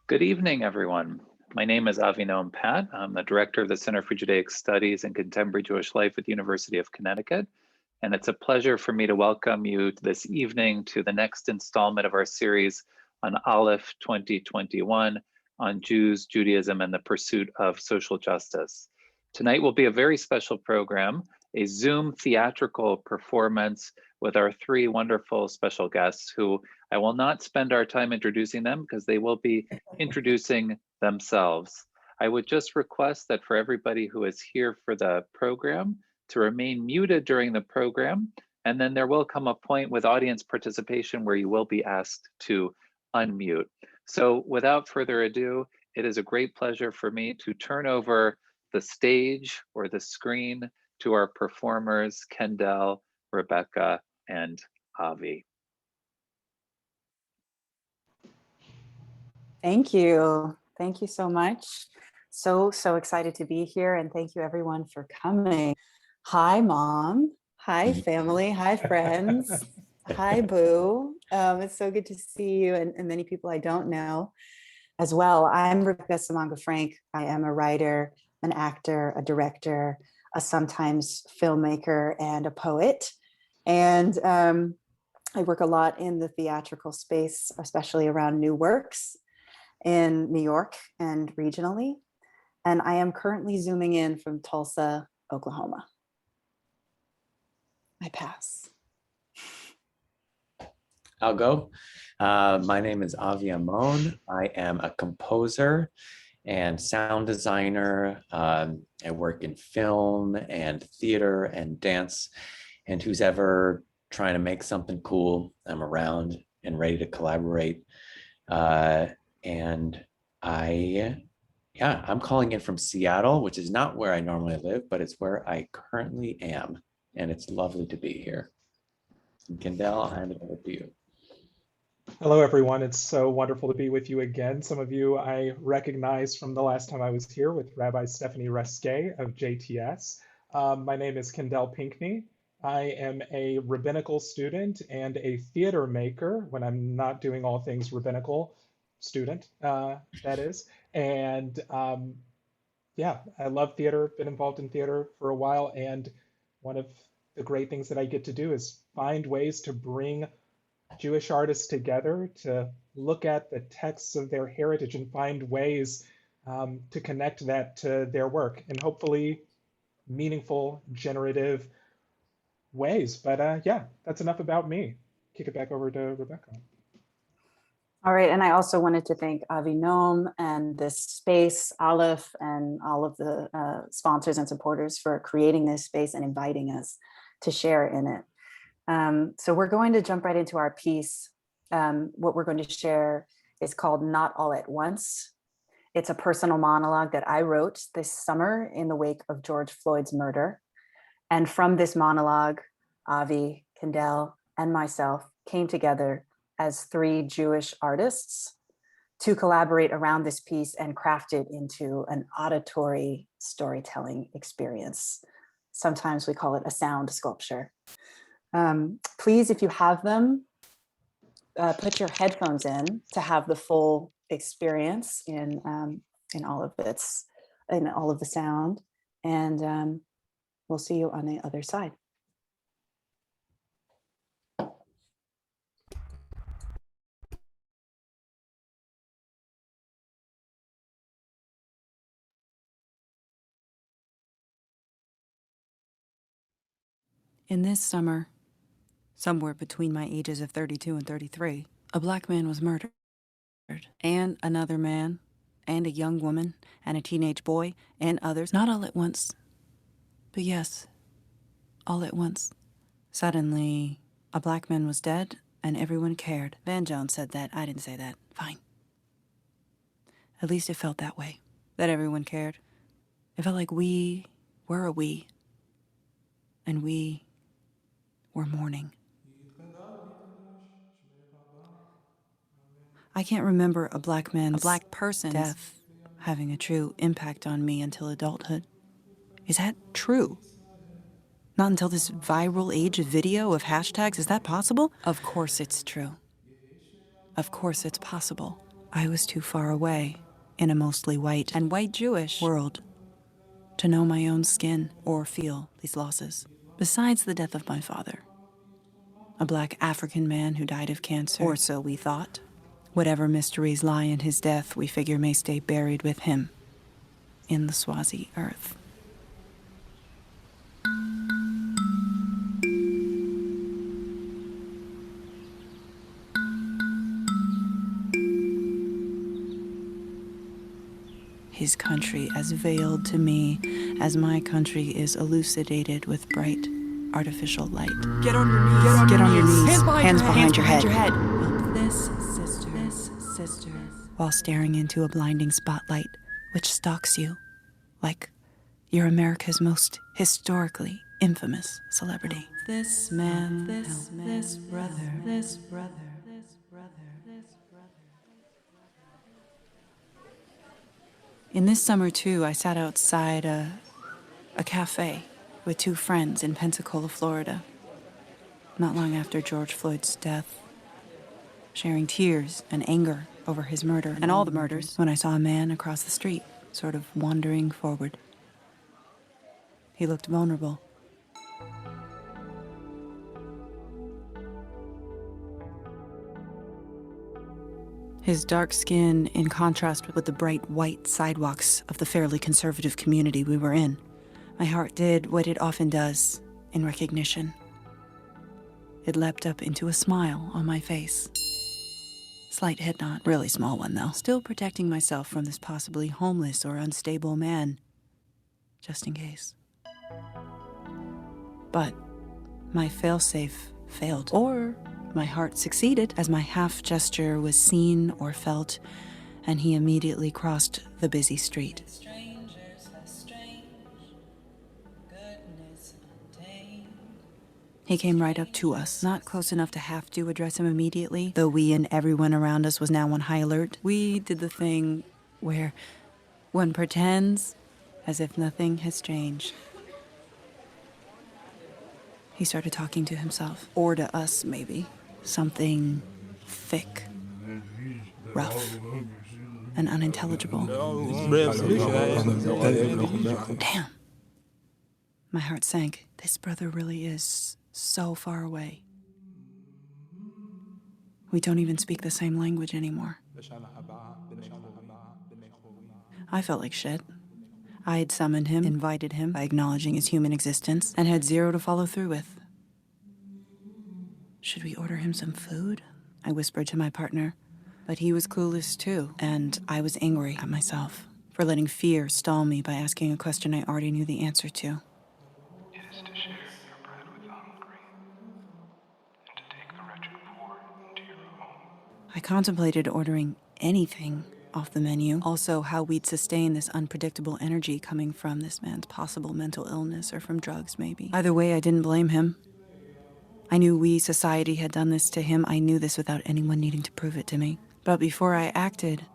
Good evening, everyone. My name is Avi Amon Patt. I'm the director of the Center for Judaic Studies and Contemporary Jewish Life at the University of Connecticut. And it's a pleasure for me to welcome you this evening to the next installment of our series on ALEPH 2021 on Jews, Judaism, and the Pursuit of Social Justice. Tonight will be a very special program, a Zoom theatrical performance with our three wonderful special guests who I will not spend our time introducing them because they will be introducing themselves. I would just request that for everybody who is here for the program to remain muted during the program, and then there will come a point with audience participation where you will be asked to unmute. So without further ado, it is a great pleasure for me to turn over the stage or the screen to our performers, Kendell, Rebecca, and Avi. Thank you. Thank you so much. So excited to be here, and thank you everyone for coming. Hi, Mom. Hi, family. Hi, friends. Hi, Boo. It's so good to see you and many people I don't know as well. I'm Rebecca Samanga-Frank. I am a writer, an actor, a director, a sometimes filmmaker, and a poet. And I work a lot in the theatrical space, especially around new works in New York and regionally. And I am currently Zooming in from Tulsa, Oklahoma. I pass. I'll go. My name is Avi Amon. I am a composer and sound designer. I work in film and theater and dance, and who's ever trying to make something cool, I'm around and ready to collaborate. And I'm calling in from Seattle, which is not where I normally live, but it's where I currently am. And it's lovely to be here. And Kendell, I'll hand it over to you. Hello, everyone. It's so wonderful to be with you again. Some of you I recognize from the last time I was here with Rabbi Stephanie Resquet of JTS. My name is Kendell Pinkney. I am a rabbinical student and a theater maker when I'm not doing all things rabbinical student, that is. And yeah, I love theater, been involved in theater for a while. And one of the great things that I get to do is find ways to bring Jewish artists together to look at the texts of their heritage and find ways to connect that to their work in hopefully meaningful, generative ways. But yeah, that's enough about me. Kick it back over to Rebecca. All right, and I also wanted to thank Avinoam and this space, ALEPH, and all of the sponsors and supporters for creating this space and inviting us to share in it. So we're going to jump right into our piece. What we're going to share is called Not All at Once. It's a personal monologue that I wrote this summer in the wake of George Floyd's murder. And from this monologue, Avi, Kendell, and myself came together as three Jewish artists to collaborate around this piece and craft it into an auditory storytelling experience. Sometimes we call it a sound sculpture. Please, if you have them, put your headphones in to have the full experience in all of the sound, and we'll see you on the other side. In this summer, somewhere between my ages of 32 and 33, a Black man was murdered, and another man, and a young woman, and a teenage boy, and others, not all at once, but yes, all at once. Suddenly, a Black man was dead, and everyone cared. Van Jones said that. I didn't say that. Fine. At least it felt that way, that everyone cared. It felt like we were a we, and we were mourning. I can't remember a Black person's death having a true impact on me until adulthood. Is that true? Not until this viral age of video, of hashtags? Is that possible? Of course it's true. Of course it's possible. I was too far away in a mostly white and white Jewish world to know my own skin or feel these losses. Besides the death of my father, a black African man who died of cancer, or so we thought. Whatever mysteries lie in his death, we figure may stay buried with him in the Swazi earth. His country as veiled to me as my country is elucidated with bright artificial light. Get on your knees. Get on your knees. Hands behind your head. Help this sister, while staring into a blinding spotlight which stalks you like you're America's most historically infamous celebrity. This man, this brother. In this summer, too, I sat outside a cafe with two friends in Pensacola, Florida, not long after George Floyd's death, sharing tears and anger over his murder and all the murders when I saw a man across the street, sort of wandering forward. He looked vulnerable. His dark skin in contrast with the bright white sidewalks of the fairly conservative community we were in. My heart did what it often does in recognition. It leapt up into a smile on my face. Slight head nod, really small one though. Still protecting myself from this possibly homeless or unstable man, just in case. But my failsafe failed, or my heart succeeded as my half gesture was seen or felt, and he immediately crossed the busy street. He came right up to us, not close enough to have to address him immediately, though we and everyone around us was now on high alert. We did the thing where one pretends as if nothing has changed. He started talking to himself, or to us maybe. Something thick, rough, and unintelligible. Damn. My heart sank. This brother really is so far away. We don't even speak the same language anymore. I felt like shit. I had summoned him, invited him by acknowledging his human existence, and had zero to follow through with. Should we order him some food? I whispered to my partner, but he was clueless too, and I was angry at myself for letting fear stall me by asking a question I already knew the answer to. It is to share your bread with the hungry, and to take the wretched poor into your home. I contemplated ordering anything off the menu, also how we'd sustain this unpredictable energy coming from this man's possible mental illness or from drugs, maybe. Either way, I didn't blame him. I knew we, society, had done this to him. I knew this without anyone needing to prove it to me. But before I acted,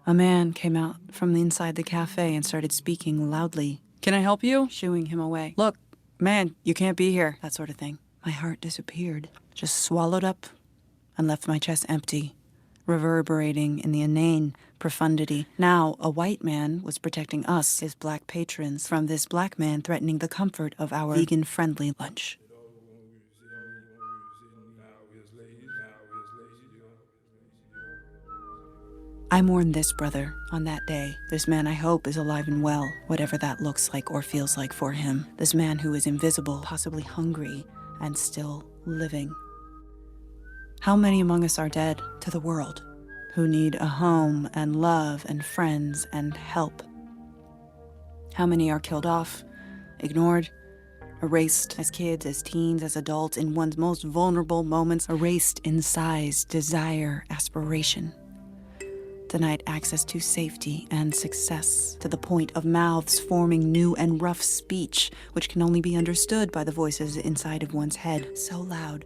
a man came out from inside the cafe and started speaking loudly. "Can I help you?" Shooing him away. "Look, man, you can't be here." That sort of thing. My heart disappeared, just swallowed up and left my chest empty, reverberating in the inane profundity. Now, a white man was protecting us, his black patrons, from this black man threatening the comfort of our vegan-friendly lunch. I mourn this brother on that day. This man I hope is alive and well, whatever that looks like or feels like for him. This man who is invisible, possibly hungry, and still living. How many among us are dead to the world, who need a home and love and friends and help? How many are killed off, ignored, erased as kids, as teens, as adults, in one's most vulnerable moments, erased in size, desire, aspiration? Denied access to safety and success, to the point of mouths forming new and rough speech, which can only be understood by the voices inside of one's head. So loud,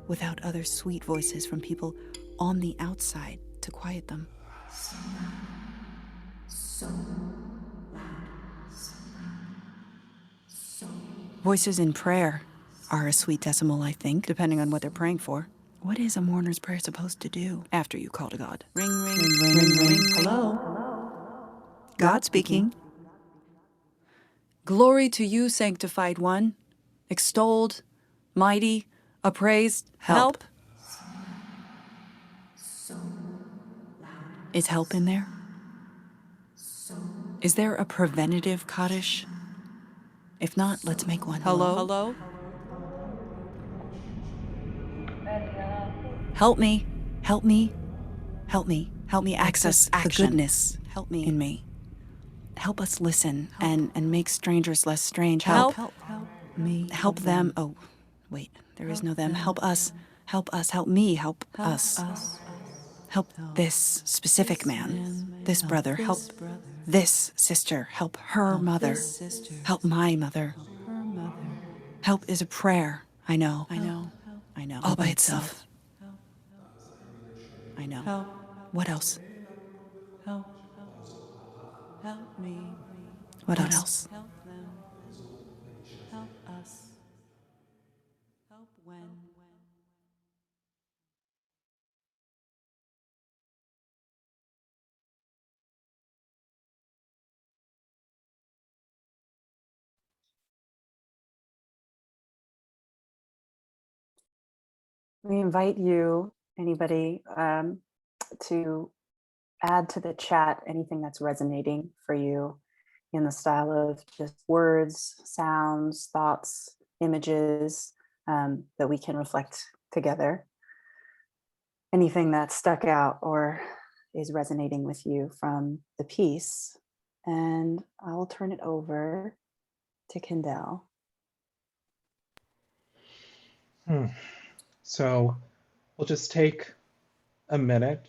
without other sweet voices from people on the outside to quiet them. Voices in prayer are a sweet decimal, I think, depending on what they're praying for. What is a mourner's prayer supposed to do after you call to God? Ring, ring, ring, ring, ring. Hello? God speaking. Glory to you, sanctified one, extolled, mighty, appraised. Help. Is help in there? Is there a preventative Kaddish? If not, let's make one. Hello? Hello? Help me. Help me. Help me. Help me access the goodness. Help me in me. Help us listen and make strangers less strange. Help me. Help them. Oh, wait, there is no them. Help us. Help us. Help me. Help us. Help this specific man, this brother. Help this sister. Help her mother. Help my mother. Help is a prayer. I know. All by itself. I know. What else? Help me. What else? Help them. Help us. Help when. We invite you, anybody, to add to the chat anything that's resonating for you in the style of just words, sounds, thoughts, images that we can reflect together. Anything that stuck out or is resonating with you from the piece. And I will turn it over to Kendell. So we'll just take a minute,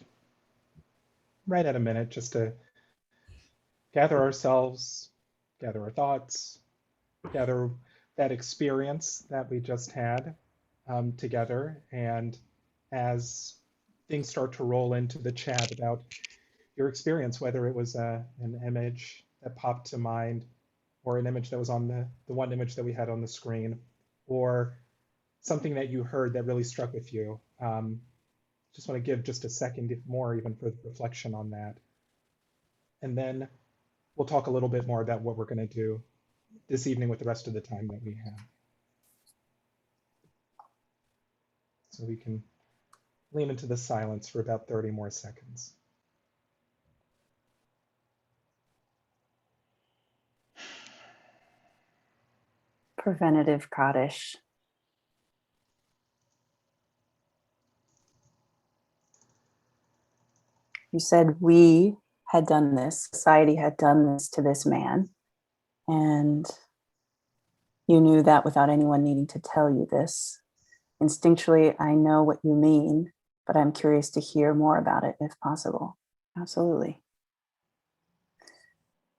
right at a minute, just to gather ourselves, gather our thoughts, gather that experience that we just had together. And as things start to roll into the chat about your experience, whether it was an image that popped to mind, or an image that was on the one image that we had on the screen, or something that you heard that really struck with you. Just want to give just a second more even for reflection on that. And then we'll talk a little bit more about what we're going to do this evening with the rest of the time that we have. So we can lean into the silence for about 30 more seconds. Preventative Kaddish. You said we had done this, society had done this to this man, and you knew that without anyone needing to tell you this. Instinctually, I know what you mean, but I'm curious to hear more about it if possible. Absolutely.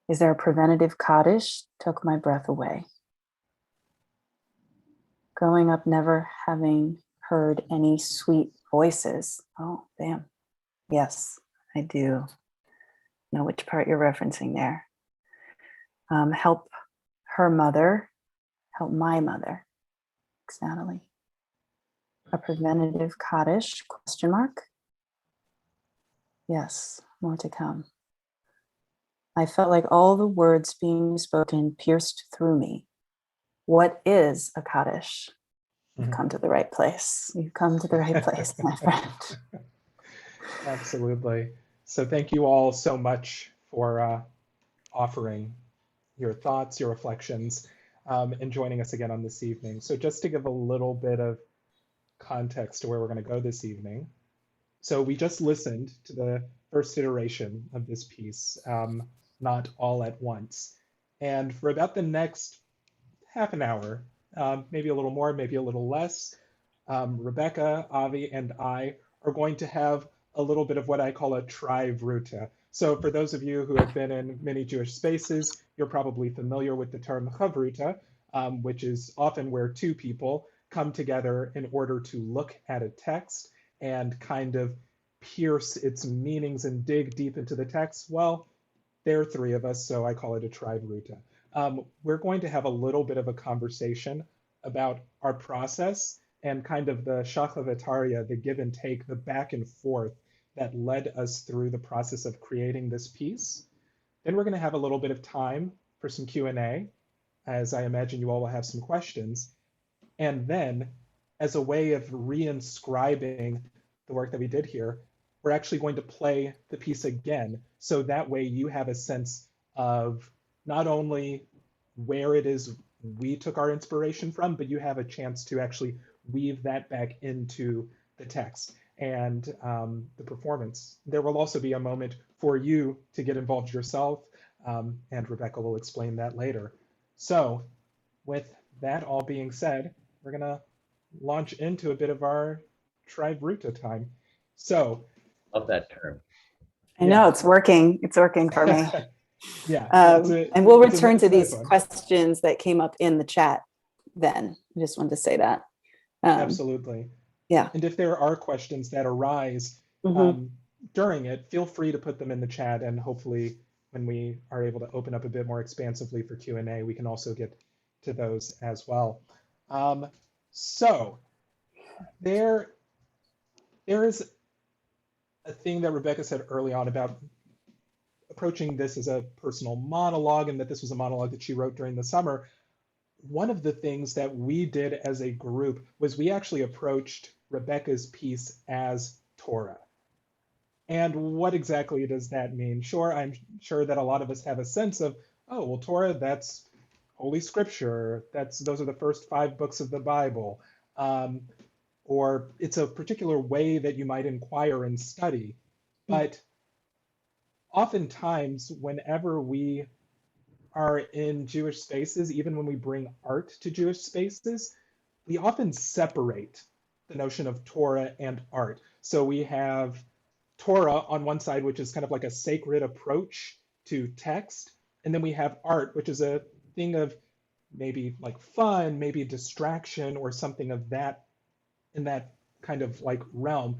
Is there a preventative Kaddish? Took my breath away. Growing up, never having heard any sweet voices. Oh, damn. Yes, I do know which part you're referencing there. Help her mother, help my mother. Thanks, Natalie. A preventative Kaddish, question mark? Yes, more to come. I felt like all the words being spoken pierced through me. What is a Kaddish? You've come to the right place. You've come to the right place, my friend. Absolutely. So thank you all so much for offering your thoughts, your reflections, and joining us again on this evening. So just to give a little bit of context to where we're going to go this evening. So we just listened to the first iteration of this piece, Not All at Once. And for about the next half an hour, maybe a little more, maybe a little less, Rebecca, Avi, and I are going to have a little bit of what I call a trivruta. So for those of you who have been in many Jewish spaces, you're probably familiar with the term chavruta, which is often where two people come together in order to look at a text and kind of pierce its meanings and dig deep into the text. Well, there are three of us, so I call it a trivruta. We're going to have a little bit of a conversation about our process and kind of the shachlavataria, the give and take, the back and forth that led us through the process of creating this piece. Then we're going to have a little bit of time for some Q&A, as I imagine you all will have some questions. And then, as a way of reinscribing the work that we did here, we're actually going to play the piece again. So that way you have a sense of not only where it is we took our inspiration from, but you have a chance to actually weave that back into the text and the performance. There will also be a moment for you to get involved yourself, and Rebecca will explain that later. So with that all being said, we're gonna launch into a bit of our Tribruta time. So, Love that term. I know it's working. It's working for me. Yeah. And we'll return to it's these nice one. questions that came up in the chat then. I just wanted to say that. Absolutely. Yeah. And if there are questions that arise during it, feel free to put them in the chat, and hopefully when we are able to open up a bit more expansively for Q&A, we can also get to those as well. So there is a thing that Rebecca said early on about approaching this as a personal monologue, and that this was a monologue that she wrote during the summer. One of the things that we did as a group was we actually approached Rebecca's piece as Torah. And what exactly does that mean? Sure, I'm sure that a lot of us have a sense of, oh, well, Torah, that's Holy Scripture. Those are the first 5 books of the Bible. Or it's a particular way that you might inquire and study. But oftentimes, whenever we are in Jewish spaces, even when we bring art to Jewish spaces, we often separate the notion of Torah and art. So we have Torah on one side, which is kind of like a sacred approach to text. And then we have art, which is a thing of maybe like fun, maybe distraction or something of that, in that kind of like realm.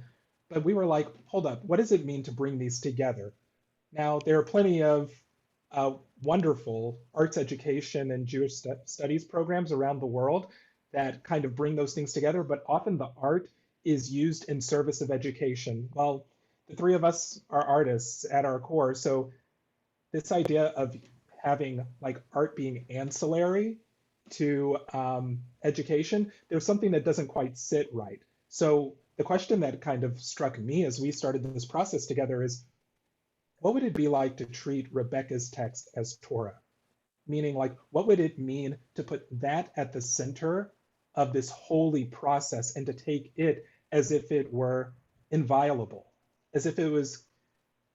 But we were like, hold up, what does it mean to bring these together? Now, there are plenty of wonderful arts education and Jewish studies programs around the world that kind of bring those things together, but often the art is used in service of education. Well, the 3 of us are artists at our core, so this idea of having like art being ancillary to education, there's something that doesn't quite sit right. So the question that kind of struck me as we started this process together is, what would it be like to treat Rebecca's text as Torah? Meaning, like, what would it mean to put that at the center of this holy process and to take it as if it were inviolable, as if it was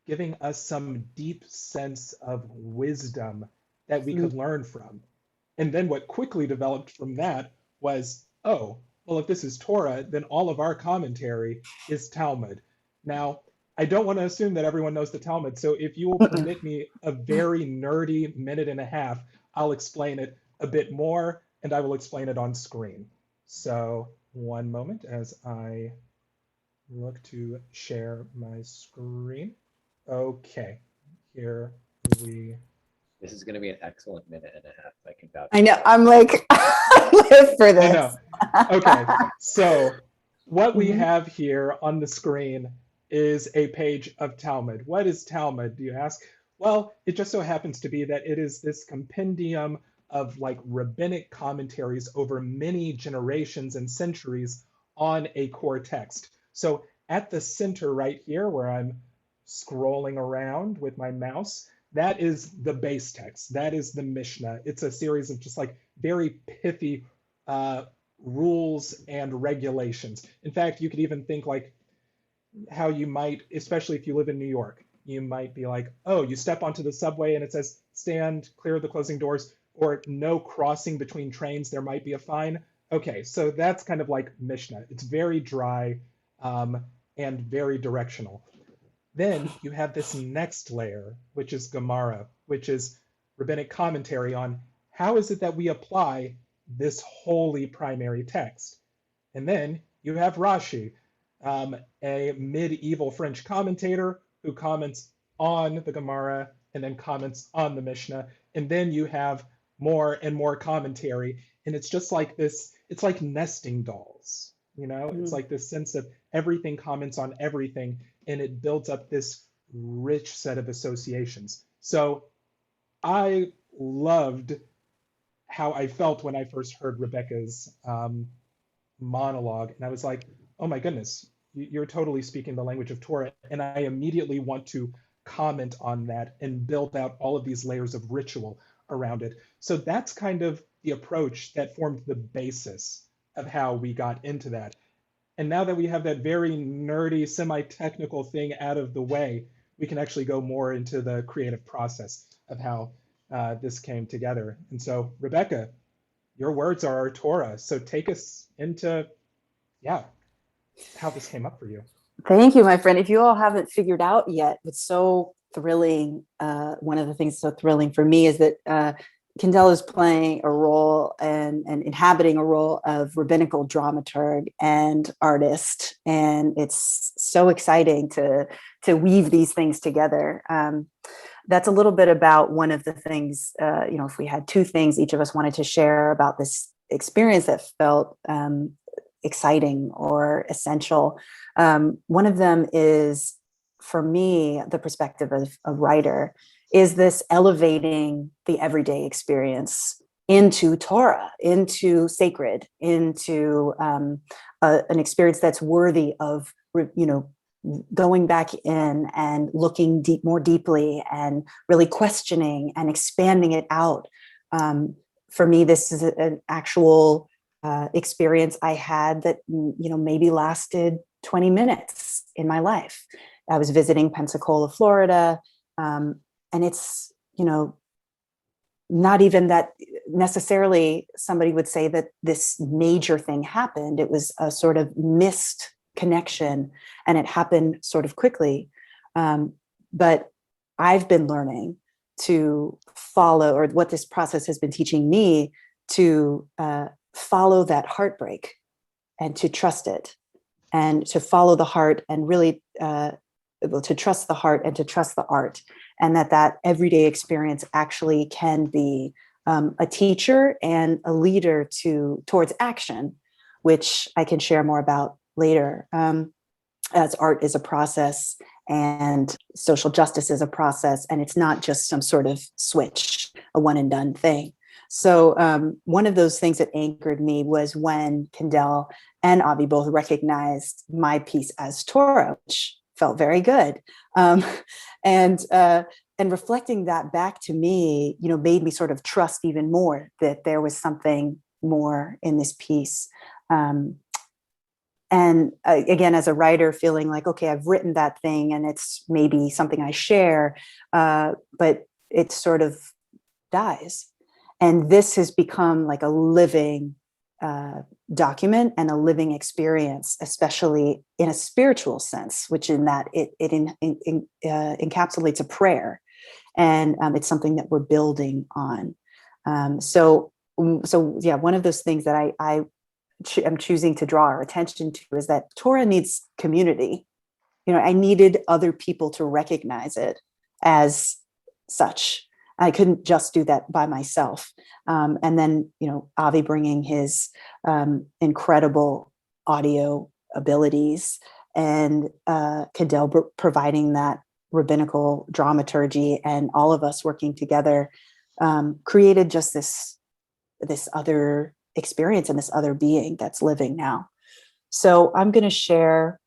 giving us some deep sense of wisdom that we could learn from? And then what quickly developed from that was, oh, well, if this is Torah, then all of our commentary is Talmud. Now, I don't want to assume that everyone knows the Talmud, so if you will permit me a very nerdy minute and a half, I'll explain it a bit more, and I will explain it on screen. So one moment as I look to share my screen. Okay, here we. This is going to be an excellent minute and a half. I can vouch. I know. I'm like, I live for this. I know. Okay, so what we have here on the screen is a page of Talmud. What is Talmud, do you ask? Well, it just so happens to be that it is this compendium of like rabbinic commentaries over many generations and centuries on a core text. So at the center right here, where I'm scrolling around with my mouse, that is the base text. That is the Mishnah. It's a series of just like very pithy rules and regulations. In fact, you could even think like how you might, especially if you live in New York, you might be like, oh, you step onto the subway and it says stand clear of the closing doors, or no crossing between trains, there might be a fine. Okay, so that's kind of like Mishnah. It's very dry and very directional. Then you have this next layer, which is Gemara, which is rabbinic commentary on how is it that we apply this holy primary text. And then you have Rashi, a medieval French commentator who comments on the Gemara and then comments on the Mishnah. And then you have more and more commentary. And it's just like this, it's like nesting dolls. you know? It's Mhm. like this sense of everything comments on everything, and it builds up this rich set of associations. So I loved how I felt when I first heard Rebecca's monologue, and I was like, oh my goodness, you're totally speaking the language of Torah. And I immediately want to comment on that and build out all of these layers of ritual around it. So that's kind of the approach that formed the basis of how we got into that. And now that we have that very nerdy, semi-technical thing out of the way, we can actually go more into the creative process of how this came together. And so, Rebecca, your words are our Torah. So take us into, yeah, how this came up for you. Thank you, my friend. If you all haven't figured out yet, what's so thrilling, one of the things so thrilling for me is that Kendell is playing a role and inhabiting a role of rabbinical dramaturg and artist. And it's so exciting to weave these things together. That's a little bit about one of the things, if we had two things each of us wanted to share about this experience that felt exciting or essential. One of them is, for me, the perspective of a writer, is this elevating the everyday experience into Torah, into sacred, into an experience that's worthy of, going back in and looking more deeply and really questioning and expanding it out. For me, this is an actual experience I had that, maybe lasted 20 minutes in my life. I was visiting Pensacola, Florida, and it's, not even that necessarily somebody would say that this major thing happened. It was a sort of missed connection, and it happened sort of quickly. But I've been learning to follow, or what this process has been teaching me, to follow that heartbreak and to trust it, and to follow the heart, and really to trust the heart and to trust the art, and that everyday experience actually can be a teacher and a leader towards action, which I can share more about later. As art is a process and social justice is a process, and it's not just some sort of switch, a one and done thing. So one of those things that anchored me was when Kendell and Avi both recognized my piece as Torah, which felt very good. And reflecting that back to me, made me sort of trust even more that there was something more in this piece. And again, as a writer, feeling like, okay, I've written that thing and it's maybe something I share, but it sort of dies. And this has become like a living document and a living experience, especially in a spiritual sense, which in that it encapsulates a prayer, and it's something that we're building on. So yeah, one of those things that I'm choosing to draw our attention to is that Torah needs community. I needed other people to recognize it as such. I couldn't just do that by myself. And then, Avi bringing his incredible audio abilities, and Kendell providing that rabbinical dramaturgy, and all of us working together created just this other experience and this other being that's living now. So I'm going to share.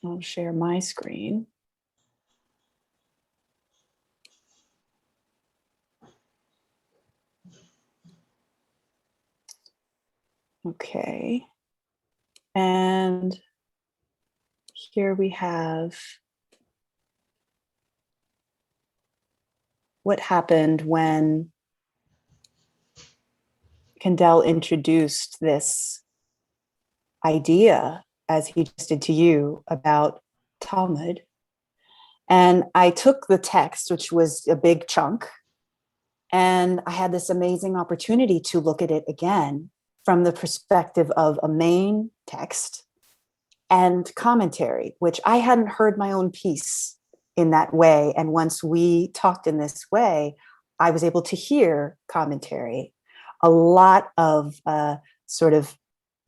I'll share my screen. Okay. And here we have what happened when Kendell introduced this idea, as he just did to you, about Talmud. And I took the text, which was a big chunk, and I had this amazing opportunity to look at it again from the perspective of a main text and commentary, which I hadn't heard my own piece in that way. And once we talked in this way, I was able to hear commentary a lot of sort of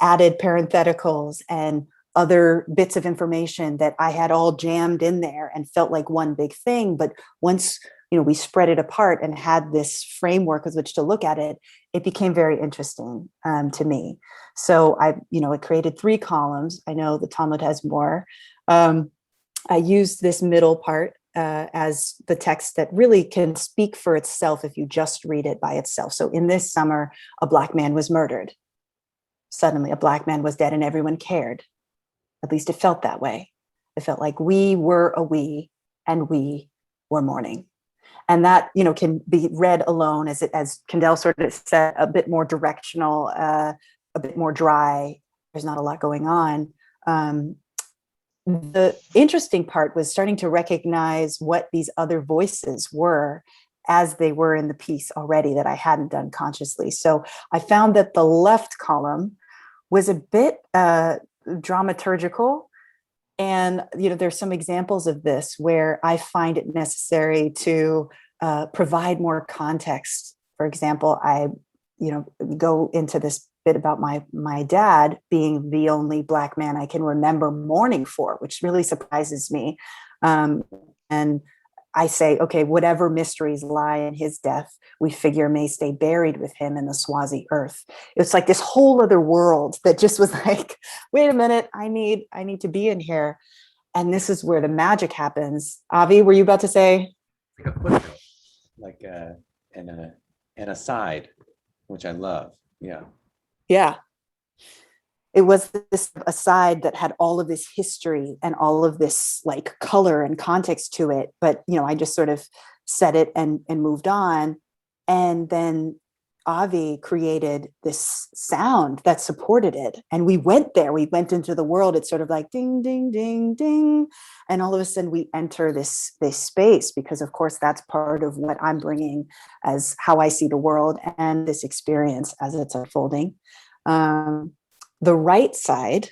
added parentheticals and other bits of information that I had all jammed in there and felt like one big thing. But once, we spread it apart and had this framework with which to look at it, it became very interesting to me. So I created 3 columns. I know the Talmud has more. I used this middle part as the text that really can speak for itself if you just read it by itself. So in this summer, a Black man was murdered. Suddenly, a Black man was dead and everyone cared. At least it felt that way. It felt like we were a we and we were mourning. And that, can be read alone as Kendell sort of said, a bit more directional, a bit more dry. There's not a lot going on. The interesting part was starting to recognize what these other voices were as they were in the piece already that I hadn't done consciously. So I found that the left column was a bit dramaturgical. And, there's some examples of this where I find it necessary to provide more context. For example, I, go into this bit about my dad being the only Black man I can remember mourning for, which really surprises me. And I say, okay, whatever mysteries lie in his death, we figure may stay buried with him in the Swazi earth. It's like this whole other world that just was like, wait a minute, I need to be in here. And this is where the magic happens. Avi, were you about to say? Like a footnote, like an aside, which I love. Yeah. Yeah. It was this aside that had all of this history and all of this like color and context to it. But, I just sort of said it and moved on. And then Avi created this sound that supported it. And we went into the world. It's sort of like ding, ding, ding, ding. And all of a sudden we enter this space, because of course that's part of what I'm bringing as how I see the world and this experience as it's unfolding. The right side,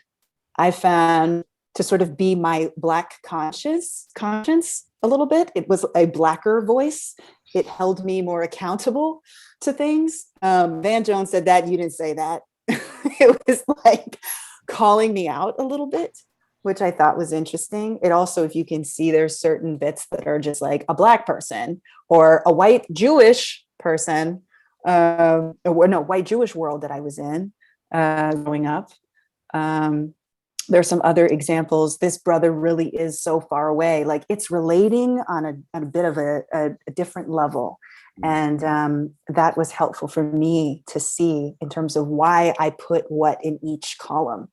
I found to sort of be my Black conscience a little bit. It was a Blacker voice. It held me more accountable to things. Van Jones said that, you didn't say that. It was like calling me out a little bit, which I thought was interesting. It also, if you can see, there's certain bits that are just like a Black person or a white Jewish person, white Jewish world that I was in. Growing up. There's some other examples. This brother really is so far away. Like it's relating on a bit of a different level. And that was helpful for me to see in terms of why I put what in each column.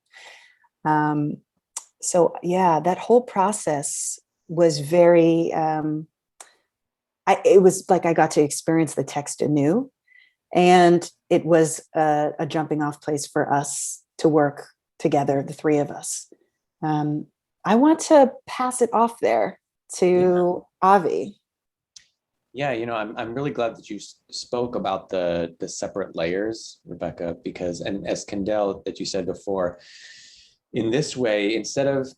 So yeah, that whole process was very, it was like I got to experience the text anew. And it was a jumping off place for us to work together, the 3 of us. I want to pass it off there to Avi. Yeah, I'm really glad that you spoke about the separate layers, Rebecca, because, and as Kendell, that you said before, in this way, instead of,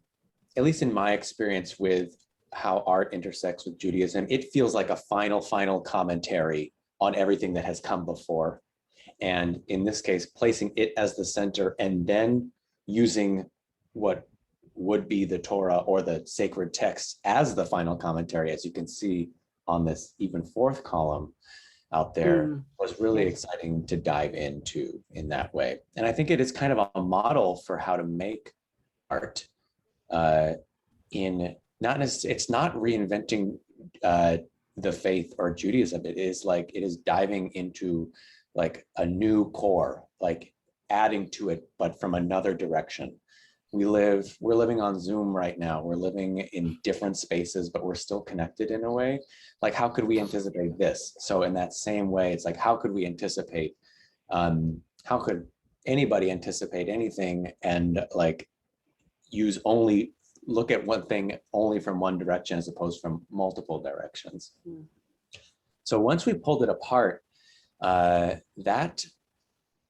at least in my experience with how art intersects with Judaism, it feels like a final commentary on everything that has come before. And in this case, placing it as the center and then using what would be the Torah or the sacred text as the final commentary, as you can see on this even 4th column out there, was really exciting to dive into in that way. And I think it is kind of a model for how to make art it's not reinventing the faith or Judaism. It is diving into like a new core, like adding to it, but from another direction. We're living on Zoom right now. We're living in different spaces, but we're still connected in a way. Like, how could we anticipate this? So in that same way, it's like, how could we anticipate, how could anybody anticipate anything and like look at one thing only from one direction as opposed from multiple directions. So once we pulled it apart, that,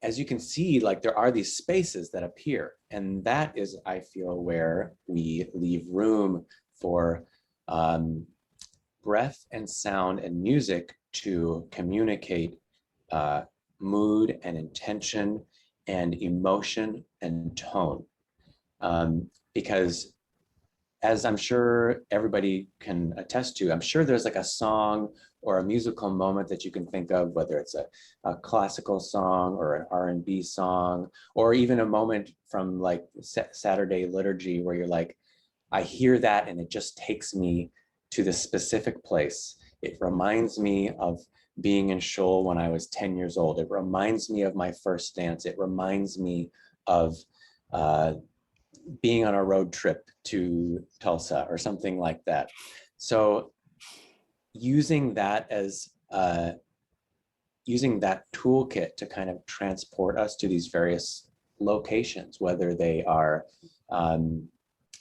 as you can see, like there are these spaces that appear, and that is, I feel, where we leave room for breath and sound and music to communicate mood and intention and emotion and tone. Because as I'm sure everybody can attest to, I'm sure there's like a song or a musical moment that you can think of, whether it's a classical song or an R&B song, or even a moment from like Saturday liturgy where you're like, I hear that and it just takes me to this specific place. It reminds me of being in shul when I was 10 years old. It reminds me of my first dance. It reminds me of being on a road trip to Tulsa or something like that. So using that as using that toolkit to kind of transport us to these various locations, whether they are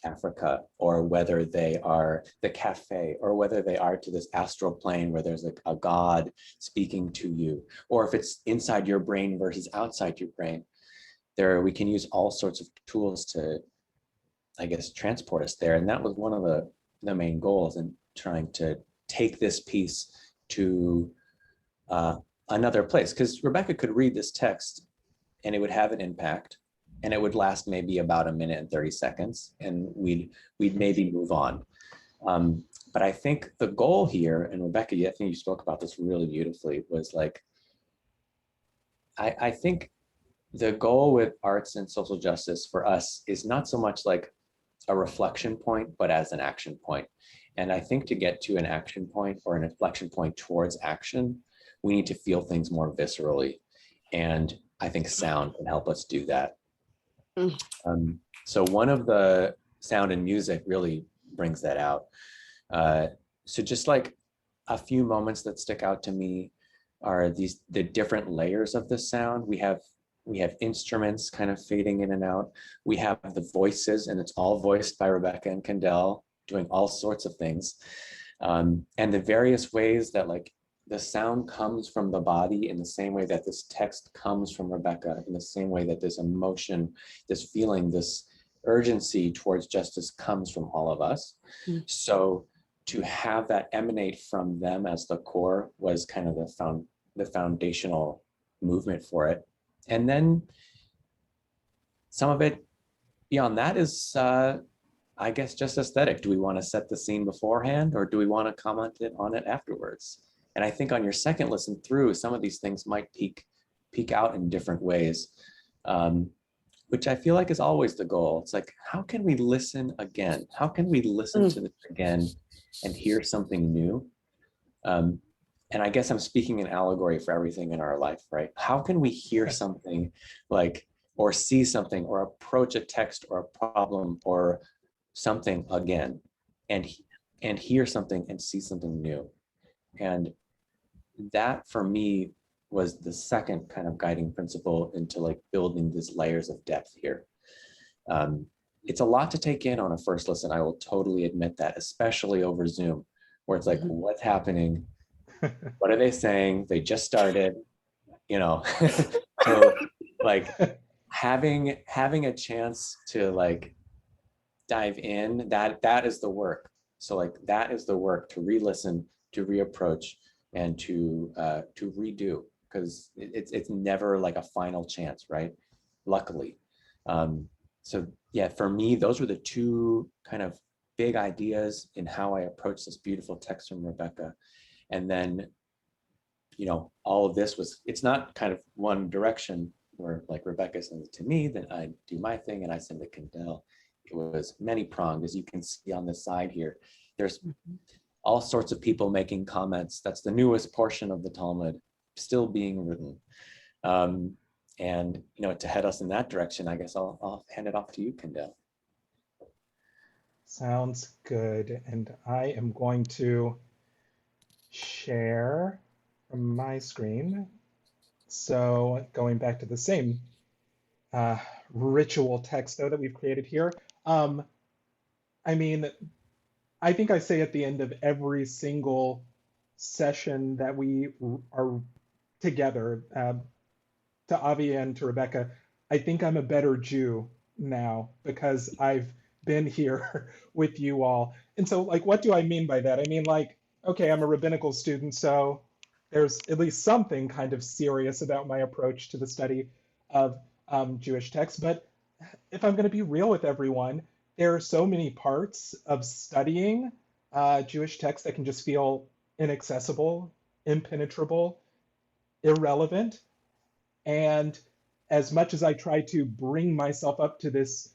Africa, or whether they are the cafe, or whether they are to this astral plane where there's like a God speaking to you, or if it's inside your brain versus outside your brain. We can use all sorts of tools to, I guess, transport us there. And that was one of the main goals in trying to take this piece to another place. Because Rebecca could read this text and it would have an impact, and it would last maybe about 1 minute and 30 seconds, and we'd maybe move on. But I think the goal here, and Rebecca, I think you spoke about this really beautifully, was like, I think the goal with arts and social justice for us is not so much like a reflection point, but as an action point. And I think to get to an action point or an inflection point towards action, we need to feel things more viscerally. And I think sound can help us do that. So one of the sound and music really brings that out. So just like a few moments that stick out to me are the different layers of the sound. We have instruments kind of fading in and out. We have the voices, and it's all voiced by Rebecca and Kendell, doing all sorts of things. And the various ways that like the sound comes from the body in the same way that this text comes from Rebecca, in the same way that this emotion, this feeling, this urgency towards justice comes from all of us. So to have that emanate from them as the core was kind of the foundational movement for it. And then some of it beyond that is, I guess, just aesthetic. Do we want to set the scene beforehand, or do we want to comment on it afterwards? And I think on your second listen through, some of these things might peek out in different ways, which I feel like is always the goal. It's like, how can we listen again? How can we listen to this again and hear something new? And I guess I'm speaking in allegory for everything in our life, right? How can we hear something like, or see something, or approach a text or a problem or something again, and hear something and see something new? And that for me was the second kind of guiding principle into like building these layers of depth here. It's a lot to take in on a first listen. I will totally admit that, especially over Zoom, where it's like, what's happening? What are they saying? They just started, you know. So like having a chance to like dive in, that is the work. So like that is the work, to re-listen, to reapproach, and to redo, because it's never like a final chance, right? Luckily. So yeah, for me, those were the two kind of big ideas in how I approach this beautiful text from Rebecca. And then, you know, all of this it's not kind of one direction where like Rebecca sends it to me, then I do my thing and I send it to Kendell. It was many pronged, as you can see on the side here. There's all sorts of people making comments. That's the newest portion of the Talmud still being written. And, you know, to head us in that direction, I guess I'll hand it off to you, Kendell. Sounds good. And I am going to share from my screen. So going back to the same ritual text though that we've created here. I mean, I think I say at the end of every single session that we are together, to Avi and to Rebecca, I think I'm a better Jew now because I've been here with you all. And so like, what do I mean by that? I mean like, okay, I'm a rabbinical student, so there's at least something kind of serious about my approach to the study of Jewish texts. But if I'm going to be real with everyone, there are so many parts of studying Jewish texts that can just feel inaccessible, impenetrable, irrelevant. And as much as I try to bring myself up to this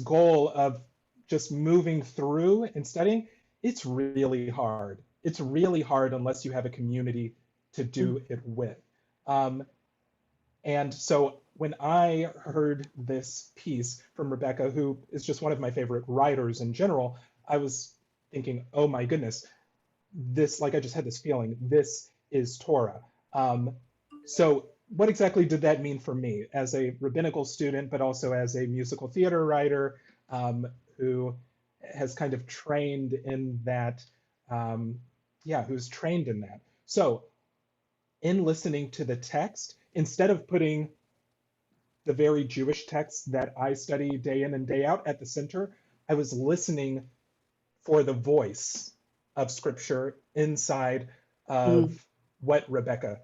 goal of just moving through and studying, it's really hard. It's really hard unless you have a community to do it with. And so when I heard this piece from Rebecca, who is just one of my favorite writers in general, I was thinking, oh my goodness, this, like I just had this feeling, this is Torah. So what exactly did that mean for me as a rabbinical student, but also as a musical theater writer who has kind of trained in that, who's trained in that. So in listening to the text, instead of putting the very Jewish text that I study day in and day out at the center, I was listening for the voice of Scripture inside of what Rebecca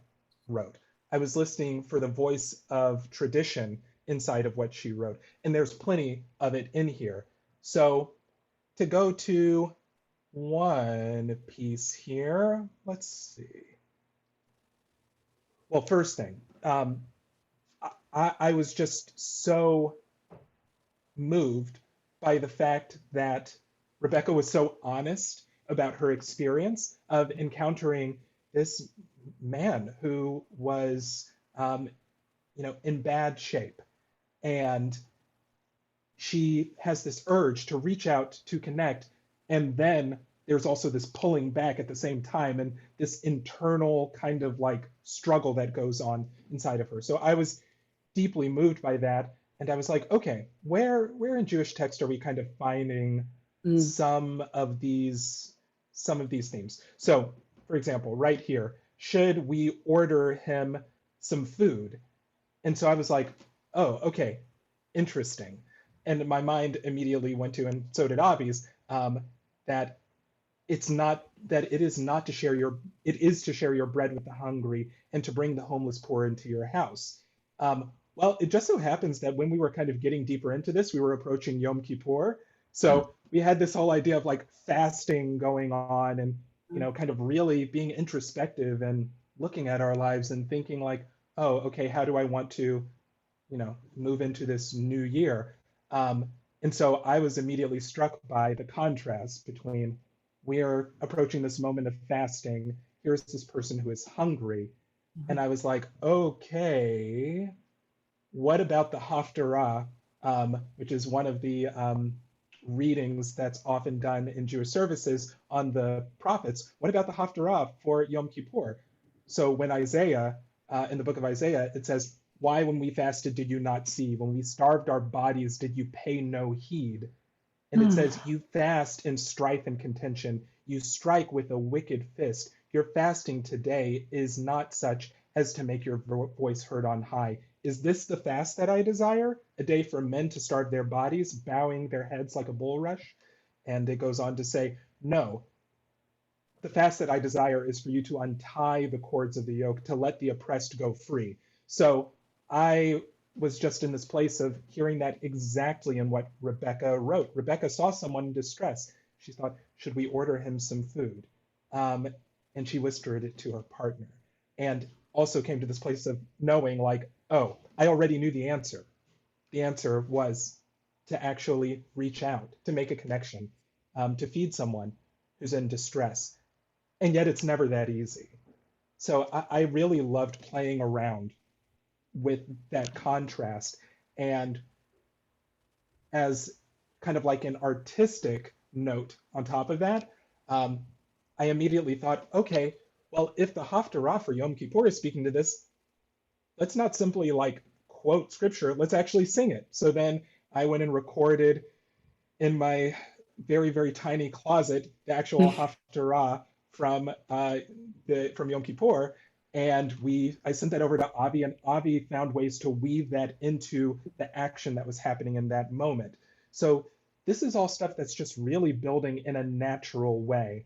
wrote. I was listening for the voice of tradition inside of what she wrote. And there's plenty of it in here. So to go to one piece here, let's see. Well, first thing, I was just so moved by the fact that Rebecca was so honest about her experience of encountering this man who was, in bad shape. And she has this urge to reach out to connect. And then there's also this pulling back at the same time and this internal kind of like struggle that goes on inside of her. So I was deeply moved by that. And I was like, okay, where in Jewish text are we kind of finding some of these themes? So for example, right here, should we order him some food? And so I was like, oh, okay, interesting. And my mind immediately went to, and so did Avi's, that it is to share your bread with the hungry and to bring the homeless poor into your house. Well, it just so happens that when we were kind of getting deeper into this, we were approaching Yom Kippur. So we had this whole idea of like fasting going on and, kind of really being introspective and looking at our lives and thinking like, oh, okay, how do I want to, move into this new year? And so I was immediately struck by the contrast between we're approaching this moment of fasting. Here's this person who is hungry. And I was like, okay, what about the Haftarah, which is one of the readings that's often done in Jewish services on the prophets? What about the Haftarah for Yom Kippur? So when Isaiah, in the book of Isaiah, it says, why when we fasted did you not see? When we starved our bodies did you pay no heed? And it says, you fast in strife and contention. You strike with a wicked fist. Your fasting today is not such as to make your voice heard on high. Is this the fast that I desire? A day for men to starve their bodies, bowing their heads like a bulrush? And it goes on to say, no, the fast that I desire is for you to untie the cords of the yoke, to let the oppressed go free. So I was just in this place of hearing that exactly in what Rebecca wrote. Rebecca saw someone in distress. She thought, should we order him some food? And she whispered it to her partner. And also came to this place of knowing like, oh, I already knew the answer. The answer was to actually reach out, to make a connection, to feed someone who's in distress. And yet it's never that easy. So I really loved playing around with that contrast. And as kind of like an artistic note on top of that, I immediately thought, okay, well, if the Haftarah for Yom Kippur is speaking to this, let's not simply like quote scripture, let's actually sing it. So then I went and recorded in my very, very tiny closet the actual Haftarah from Yom Kippur. And I sent that over to Avi, and Avi found ways to weave that into the action that was happening in that moment. So this is all stuff that's just really building in a natural way.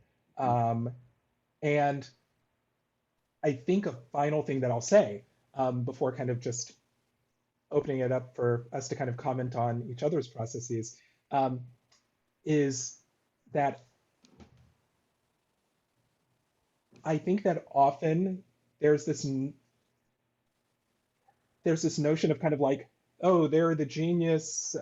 And I think a final thing that I'll say before kind of just opening it up for us to kind of comment on each other's processes is that I think that often there's this notion of kind of like, oh, they're the genius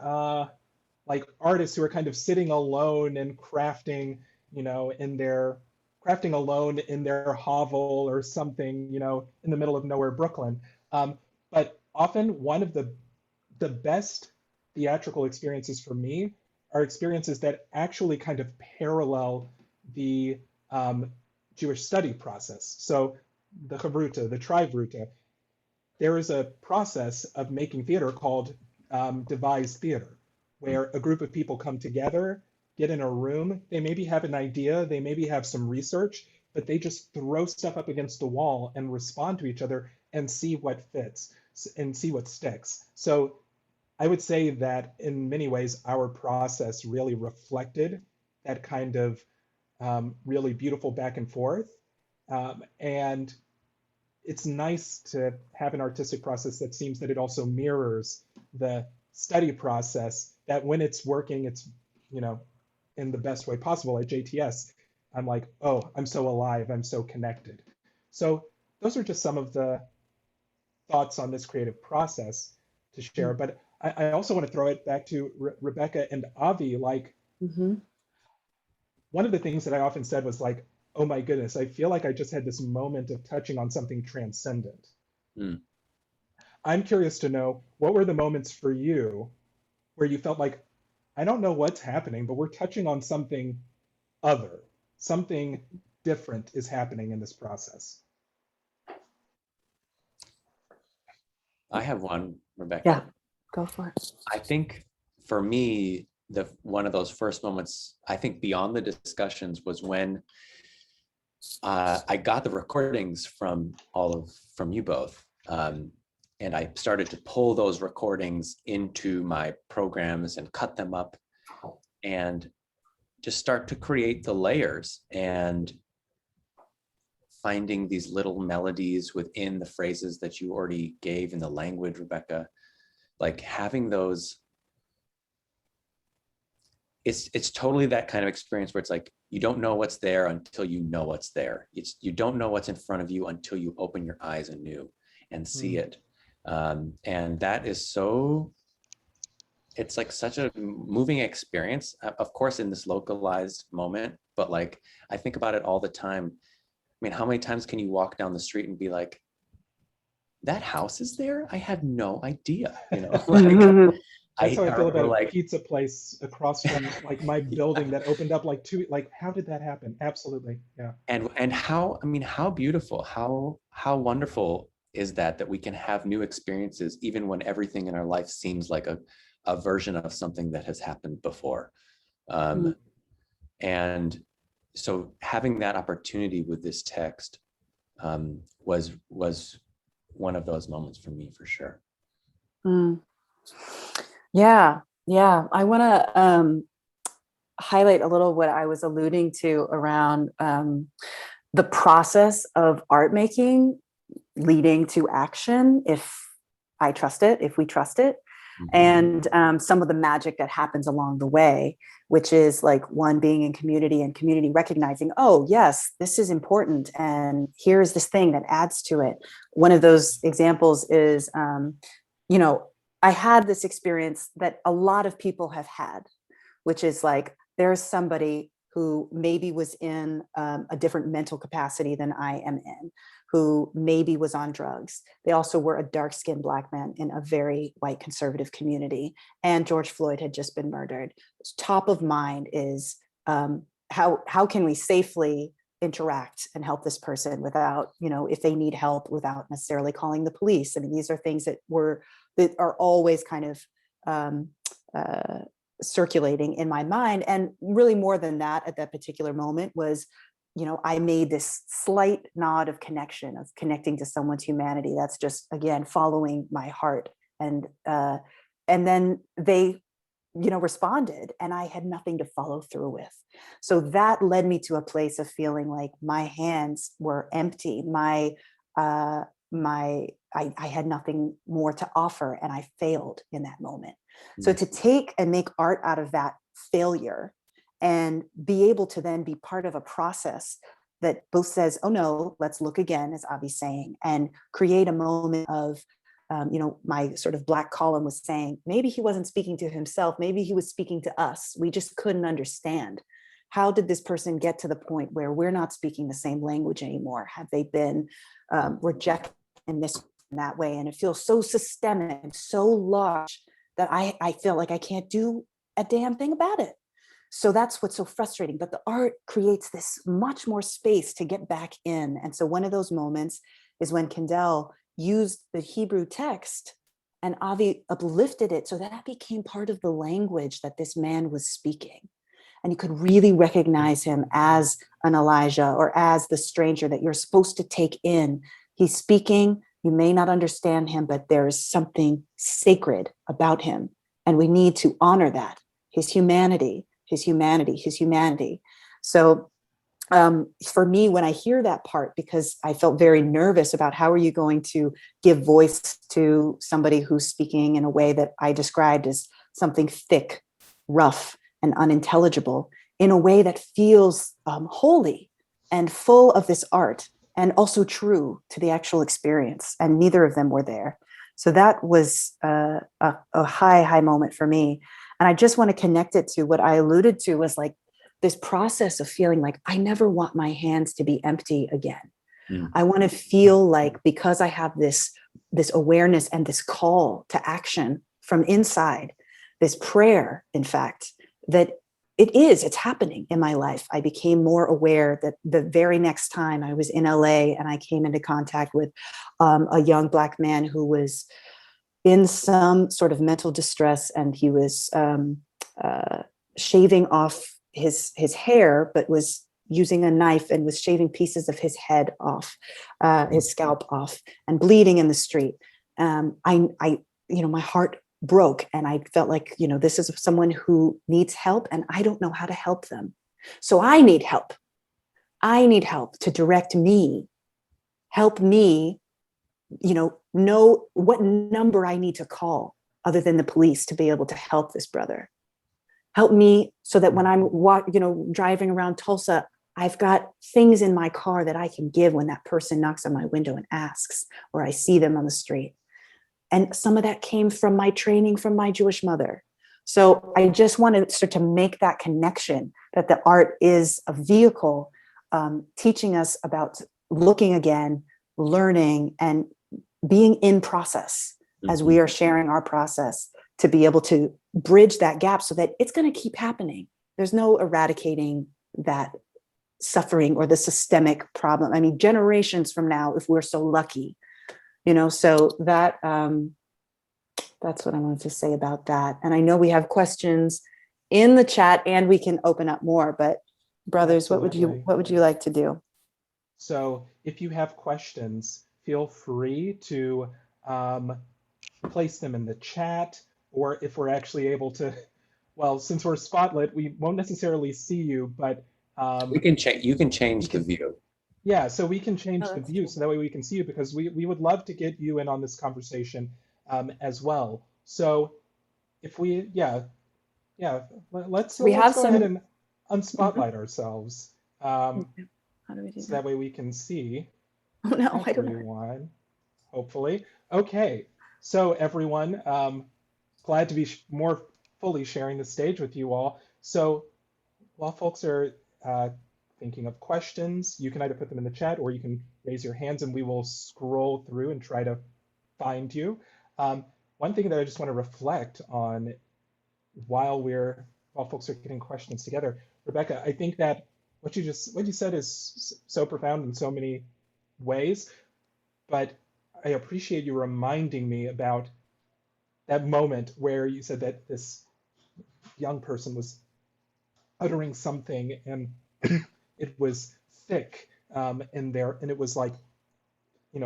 like artists who are kind of sitting alone and crafting, crafting alone in their hovel or something, in the middle of nowhere, Brooklyn. But often one of the best theatrical experiences for me are experiences that actually kind of parallel the Jewish study process. So the Chavruta, the Trivruta, there is a process of making theater called devised theater, where a group of people come together, get in a room, they maybe have an idea, they maybe have some research, but they just throw stuff up against the wall and respond to each other and see what fits and see what sticks. So I would say that in many ways, our process really reflected that kind of really beautiful back and forth. And it's nice to have an artistic process that seems that it also mirrors the study process, that when it's working, it's, in the best way possible at JTS. I'm like, oh, I'm so alive, I'm so connected. So those are just some of the thoughts on this creative process to share. But I also want to throw it back to Rebecca and Avi. Like, one of the things that I often said was like, oh my goodness, I feel like I just had this moment of touching on something transcendent. I'm curious to know, what were the moments for you where you felt like, I don't know what's happening, but we're touching on something other, something different is happening in this process? I have one, Rebecca. Yeah, go for it. I think for me, one of those first moments, I think beyond the discussions, was when I got the recordings from you both. And I started to pull those recordings into my programs and cut them up and just start to create the layers and finding these little melodies within the phrases that you already gave in the language, Rebecca, like having those. It's totally that kind of experience where it's like, you don't know what's there until you know what's there. You don't know what's in front of you until you open your eyes anew and see it. And that is it's like such a moving experience, of course, in this localized moment, but like, I think about it all the time. I mean, how many times can you walk down the street and be like, that house is there? I had no idea, like, That's how I feel about a pizza place across from like my building that opened up like how did that happen? Absolutely. Yeah. And how beautiful, how wonderful is that we can have new experiences even when everything in our life seems like a version of something that has happened before. And so having that opportunity with this text was one of those moments for me, for sure. Yeah. I want to highlight a little what I was alluding to around the process of art making leading to action, if I trust it, if we trust it, and some of the magic that happens along the way, which is like one, being in community and community recognizing, oh yes, this is important, and here's this thing that adds to it. One of those examples is, I had this experience that a lot of people have had, which is like, there's somebody who maybe was in a different mental capacity than I am in, who maybe was on drugs. They also were a dark-skinned Black man in a very white conservative community. And George Floyd had just been murdered. Top of mind is how can we safely interact and help this person without, if they need help, without necessarily calling the police. I mean, these are things that are always kind of circulating in my mind. And really more than that, at that particular moment was, I made this slight nod of connection, of connecting to someone's humanity. That's just, again, following my heart. And then they responded, and I had nothing to follow through with. So that led me to a place of feeling like my hands were empty. I had nothing more to offer, and I failed in that moment. So to take and make art out of that failure and be able to then be part of a process that both says, oh no, let's look again, as Avi's saying, and create a moment of, my sort of black column was saying, maybe he wasn't speaking to himself, maybe he was speaking to us. We just couldn't understand. How did this person get to the point where we're not speaking the same language anymore? Have they been rejected in this and that way? And it feels so systemic and so large that I feel like I can't do a damn thing about it. So that's what's so frustrating. But the art creates this much more space to get back in. And so one of those moments is when Kendell used the Hebrew text and Avi uplifted it so that became part of the language that this man was speaking. And you could really recognize him as an Elijah or as the stranger that you're supposed to take in. He's speaking, you may not understand him, but there is something sacred about him. And we need to honor that, his humanity. So for me, when I hear that part, because I felt very nervous about how are you going to give voice to somebody who's speaking in a way that I described as something thick, rough, and unintelligible, in a way that feels holy and full of this art and also true to the actual experience. And neither of them were there. So that was a high moment for me. And I just want to connect it to what I alluded to was like this process of feeling like I never want my hands to be empty again. I want to feel like, because I have this awareness and this call to action from inside, this prayer, in fact, that it's happening in my life. I became more aware that the very next time I was in LA and I came into contact with a young Black man who was in some sort of mental distress, and he was shaving off his hair, but was using a knife and was shaving pieces of his head off, his scalp off, and bleeding in the street. My heart broke, and I felt like, this is someone who needs help, and I don't know how to help them. So I need help. I need help to direct me, help me, know what number I need to call other than the police to be able to help this brother. Help me so that when I'm driving around Tulsa, I've got things in my car that I can give when that person knocks on my window and asks, or I see them on the street. And some of that came from my training from my Jewish mother. So I just wanted to start to make that connection that the art is a vehicle teaching us about looking again, learning, and being in process as we are sharing our process to be able to bridge that gap so that it's going to keep happening. There's no eradicating that suffering or the systemic problem. I mean, generations from now, if we're so lucky, so that that's what I wanted to say about that. And I know we have questions in the chat and we can open up more, but brothers, Absolutely. what would you like to do? So if you have questions, feel free to place them in the chat, or if we're actually able to, well, since we're spotlit, we won't necessarily see you, but you can change the view. Yeah, so we can change the view cool. so that way we can see you, because we would love to get you in on this conversation as well. So if we, let's go ahead and unspotlight ourselves. How do we do so that way we can see Oh no, I don't know. everyone, hopefully. Okay, so everyone, glad to be more fully sharing the stage with you all. So while folks are thinking of questions, you can either put them in the chat or you can raise your hands and we will scroll through and try to find you. One thing that I just want to reflect on while folks are getting questions together, Rebecca, I think that what you said is so profound in so many ways, but I appreciate you reminding me about that moment where you said that this young person was uttering something and it was thick and it was like,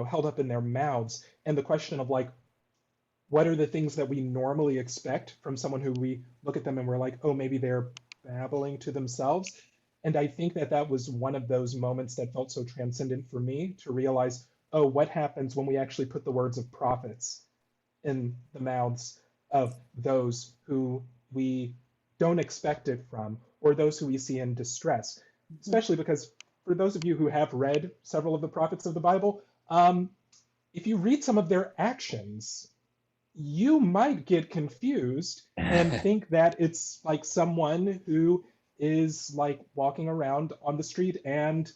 held up in their mouths. And the question of like, what are the things that we normally expect from someone who we look at them and we're like, oh, maybe they're babbling to themselves. And I think that that was one of those moments that felt so transcendent for me to realize, oh, what happens when we actually put the words of prophets in the mouths of those who we don't expect it from, or those who we see in distress, especially because for those of you who have read several of the prophets of the Bible, if you read some of their actions, you might get confused and think that it's like someone who is like walking around on the street and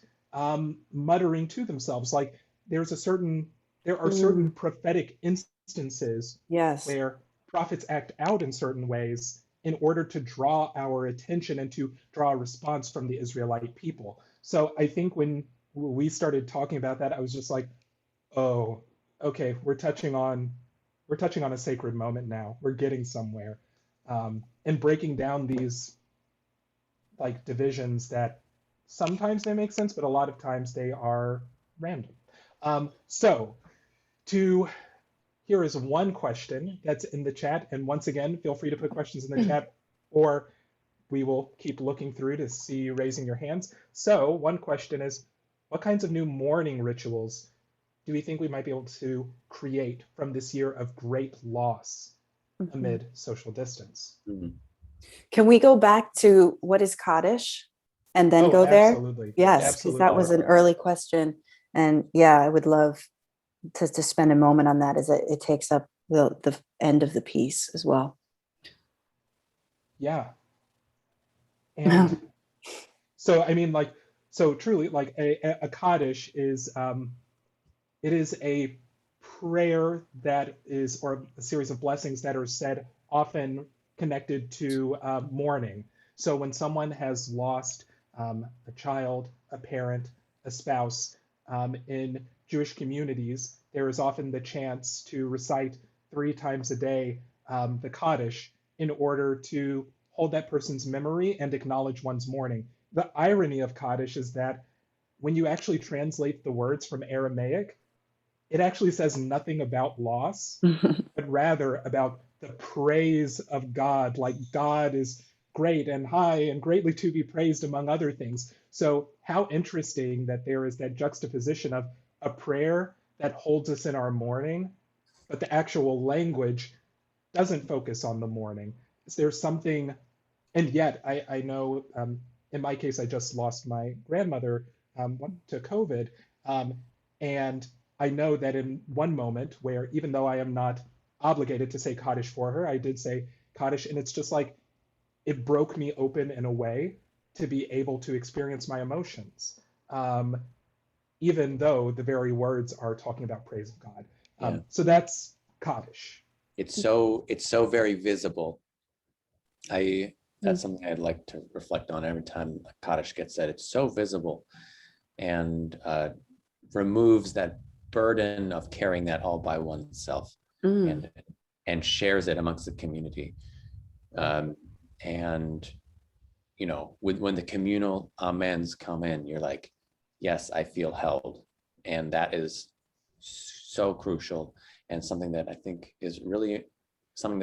muttering to themselves. Like there are certain prophetic instances Yes. where prophets act out in certain ways in order to draw our attention and to draw a response from the Israelite people. So I think when we started talking about that, I was just like, oh, okay, we're touching on a sacred moment now. We're getting somewhere, and breaking down these like divisions that sometimes they make sense, but a lot of times they are random. So here is one question that's in the chat, and once again, feel free to put questions in the chat, or we will keep looking through to see you raising your hands. So one question is, what kinds of new mourning rituals do we think we might be able to create from this year of great loss amid social distance? Can we go back to what is Kaddish and then go there? Absolutely. Yes, because that was an early question. And yeah, I would love to spend a moment on that, as it takes up the end of the piece as well. Yeah. And so, I mean, like, so truly, like a Kaddish is, it is a prayer that is, or a series of blessings that are said, often connected to mourning. So when someone has lost a child, a parent, a spouse, in Jewish communities, there is often the chance to recite 3 times a day the Kaddish in order to hold that person's memory and acknowledge one's mourning. The irony of Kaddish is that when you actually translate the words from Aramaic, it actually says nothing about loss, but rather about the praise of God, like God is great and high and greatly to be praised, among other things. So how interesting that there is that juxtaposition of a prayer that holds us in our mourning, but the actual language doesn't focus on the mourning. There's something, and yet I know in my case, I just lost my grandmother to COVID. And I know that in one moment where, even though I am not obligated to say Kaddish for her, I did say Kaddish, and it's just like, it broke me open in a way to be able to experience my emotions, even though the very words are talking about praise of God. So that's Kaddish. It's so very visible. That's something I'd like to reflect on every time Kaddish gets said. It's so visible, and removes that burden of carrying that all by oneself, and shares it amongst the community. And you know, when the communal amens come in, you're like, yes, I feel held, and that is so crucial, and something that I think is really something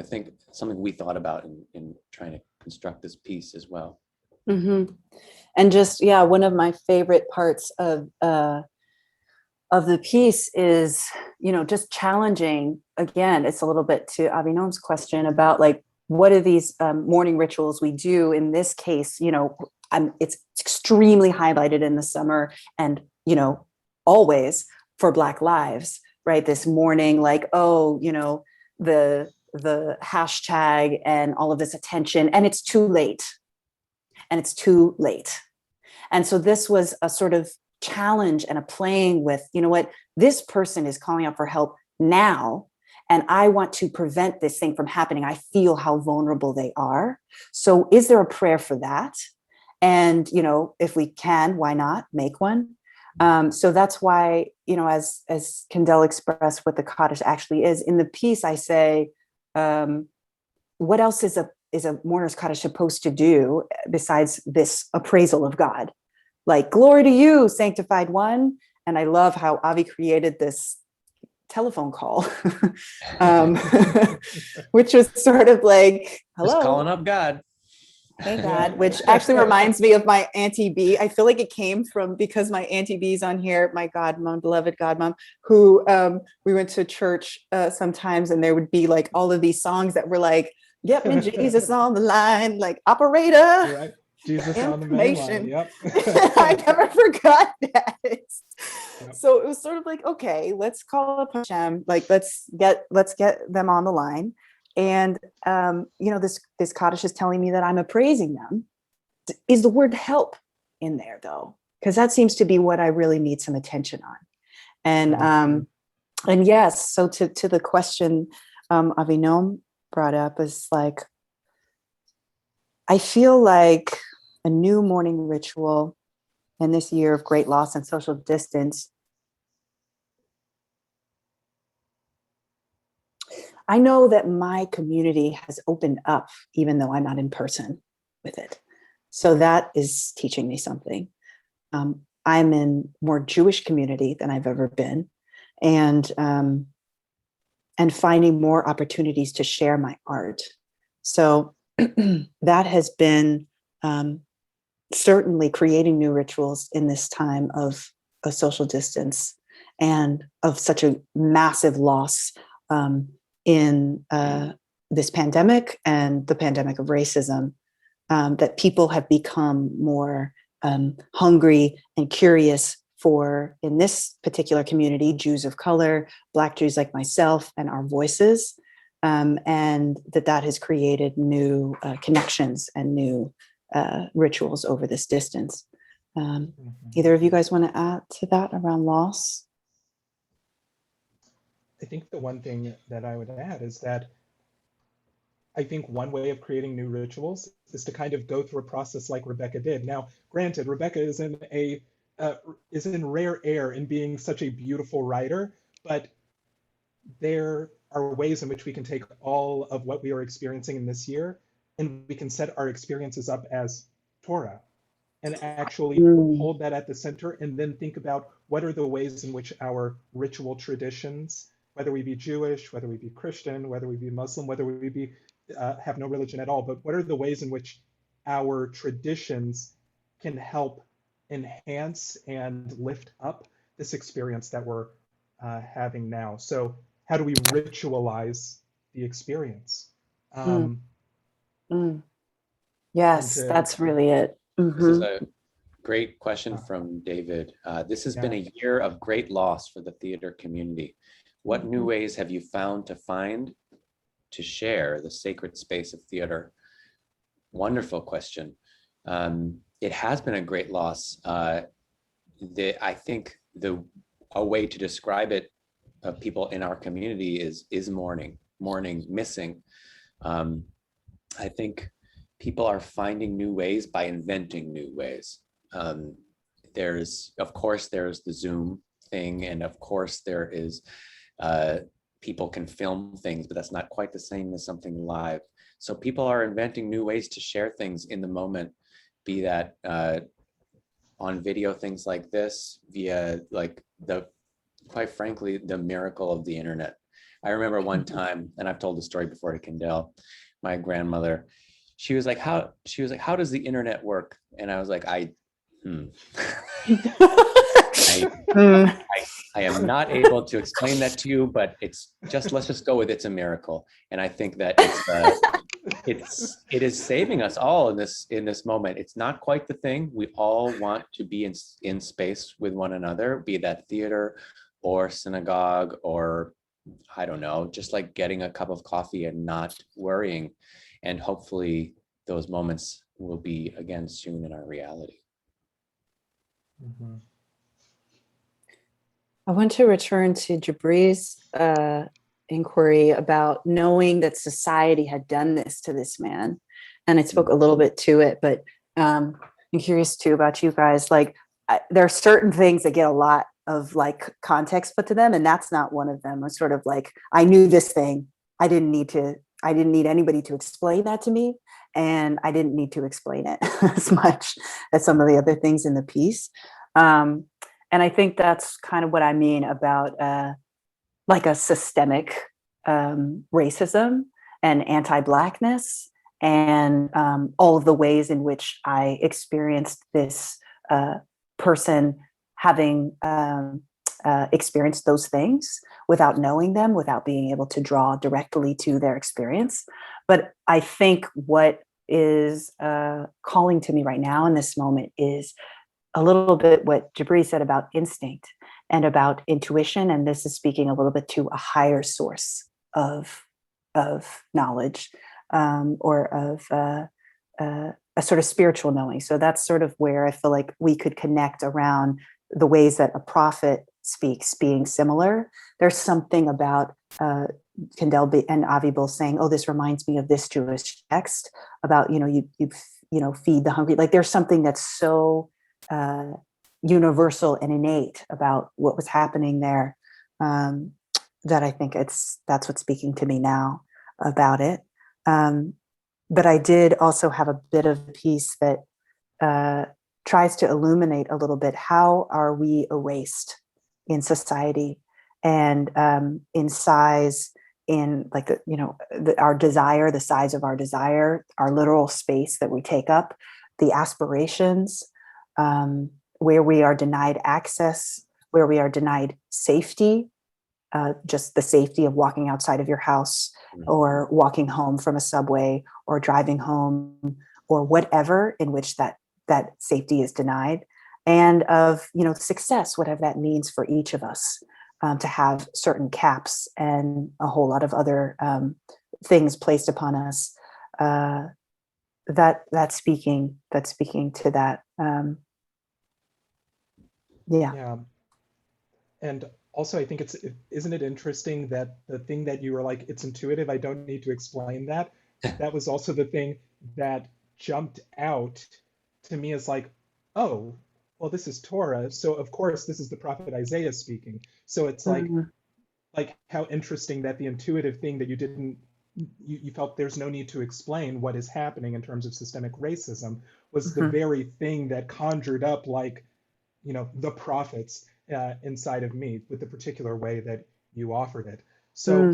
we thought about in trying to construct this piece as well. And just, yeah, one of my favorite parts of the piece is, you know, just challenging, again, it's a little bit to Avinoam's question about like, what are these morning rituals we do? In this case, you know, it's extremely highlighted in the summer, and, you know, always for Black lives, right? This morning, like, oh, you know, the hashtag and all of this attention, and it's too late. And it's too late. And so this was a sort of challenge and a playing with, you know what, this person is calling out for help now, and I want to prevent this thing from happening. I feel how vulnerable they are. So is there a prayer for that? And, you know, if we can, why not make one? So that's why, you know, as Kendell expressed what the Kaddish actually is, in the piece I say, what else is a mourner's Kaddish supposed to do besides this appraisal of God? Like, glory to you, sanctified one. And I love how Avi created this telephone call, which was sort of like, hello. Just calling up God. Hey God, which actually reminds me of my Auntie B. I feel like it came from, because my Auntie B's on here, my godmom, beloved godmom, who we went to church sometimes, and there would be like all of these songs that were like, get me Jesus on the line, like operator. Right. Jesus on the main line. Yep. I never forgot that. Yep. So it was sort of like, okay, let's call up Hashem, like let's get them on the line. And this Kaddish is telling me that I'm appraising them. Is the word help in there though? Because that seems to be what I really need some attention on. And yes, so to the question Avinoam brought up is like, I feel like a new morning ritual in this year of great loss and social distance. I know that my community has opened up, even though I'm not in person with it. So that is teaching me something. I'm in more Jewish community than I've ever been, and finding more opportunities to share my art. So that has been certainly creating new rituals in this time of a social distance and of such a massive loss in this pandemic and the pandemic of racism, that people have become more hungry and curious for, in this particular community, Jews of color, Black Jews like myself, and our voices, and that has created new connections and new rituals over this distance. Either of you guys want to add to that around loss? I think the one thing that I would add is that I think one way of creating new rituals is to kind of go through a process like Rebecca did. Now, granted, Rebecca is in rare air in being such a beautiful writer, but there are ways in which we can take all of what we are experiencing in this year and we can set our experiences up as Torah and actually hold that at the center, and then think about what are the ways in which our ritual traditions, whether we be Jewish, whether we be Christian, whether we be Muslim, whether we be have no religion at all, but what are the ways in which our traditions can help enhance and lift up this experience that we're having now? So how do we ritualize the experience? Yes, that's really it. This is a great question from David. This has been a year of great loss for the theater community. What new ways have you found to share the sacred space of theater? Wonderful question. It has been a great loss. I think a way to describe it of people in our community is mourning, missing. I think people are finding new ways by inventing new ways. There's the Zoom thing, and of course there is people can film things, but that's not quite the same as something live. So people are inventing new ways to share things in the moment, be that on video, things like this, via quite frankly, the miracle of the internet. I remember one time, and I've told the story before to Kendell, my grandmother, she was like, how does the internet work? And I was like, I am not able to explain that to you, but let's just go with it's a miracle. And I think that it is saving us all in this moment. It's not quite the thing. We all want to be in space with one another, be that theater or synagogue, or I don't know, just like getting a cup of coffee and not worrying. And hopefully those moments will be again soon in our reality. I want to return to Jabri's inquiry about knowing that society had done this to this man. And I spoke a little bit to it, but I'm curious too about you guys. Like, there are certain things that get a lot of like context put to them, and that's not one of them. It's sort of like, I knew this thing. I didn't need anybody to explain that to me, and I didn't need to explain it as much as some of the other things in the piece. And I think that's kind of what I mean about like a systemic racism and anti-Blackness, and all of the ways in which I experienced this person having experienced those things without knowing them, without being able to draw directly to their experience. But I think what is calling to me right now in this moment is a little bit what Jabri said about instinct and about intuition. And this is speaking a little bit to a higher source of knowledge, or of a sort of spiritual knowing. So that's sort of where I feel like we could connect around the ways that a prophet speaks being similar. There's something about Kendell and Avi both saying, "Oh, this reminds me of this Jewish text about, you feed the hungry." Like there's something that's so universal and innate about what was happening there, that I think that's what's speaking to me now about it. But I did also have a bit of a piece that tries to illuminate a little bit, how are we erased in society and in size, in like our desire, the size of our desire, our literal space that we take up, the aspirations, where we are denied access, where we are denied safety, just the safety of walking outside of your house or walking home from a subway or driving home or whatever in which that safety is denied, and of success, whatever that means for each of us, to have certain caps and a whole lot of other things placed upon us. That's speaking to that. Yeah. And also, I think isn't it interesting that the thing that you were like, it's intuitive, I don't need to explain that. That was also the thing that jumped out to me as like, oh, well, this is Torah. So of course, this is the prophet Isaiah speaking. So it's like how interesting that the intuitive thing that you felt there's no need to explain what is happening in terms of systemic racism was the very thing that conjured up like, the prophets inside of me with the particular way that you offered it. So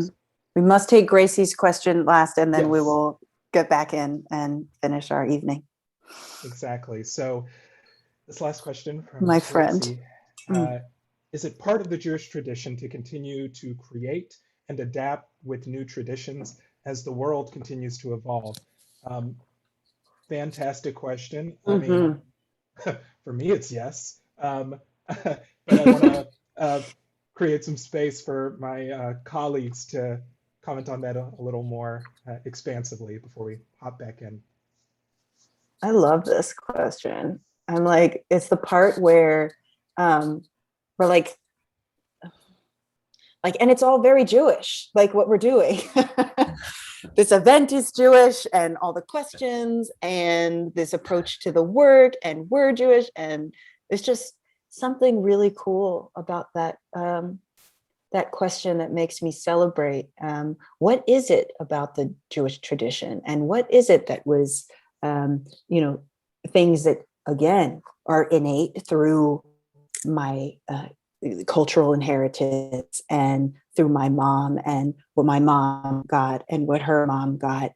we must take Gracie's question last, and then we Yes. will get back in and finish our evening. Exactly. So this last question from My friend. Gracie, is it part of the Jewish tradition to continue to create and adapt with new traditions as the world continues to evolve? Fantastic question. I mean, for me, it's yes. But I want to create some space for my colleagues to comment on that a little more expansively before we hop back in. I love this question. I'm like, it's the part where we're like, and it's all very Jewish, like what we're doing. This event is Jewish, and all the questions and this approach to the work, and we're Jewish, and it's just something really cool about that that question that makes me celebrate. What is it about the Jewish tradition, and what is it that was things that again are innate through my cultural inheritance and through my mom and what my mom got and what her mom got,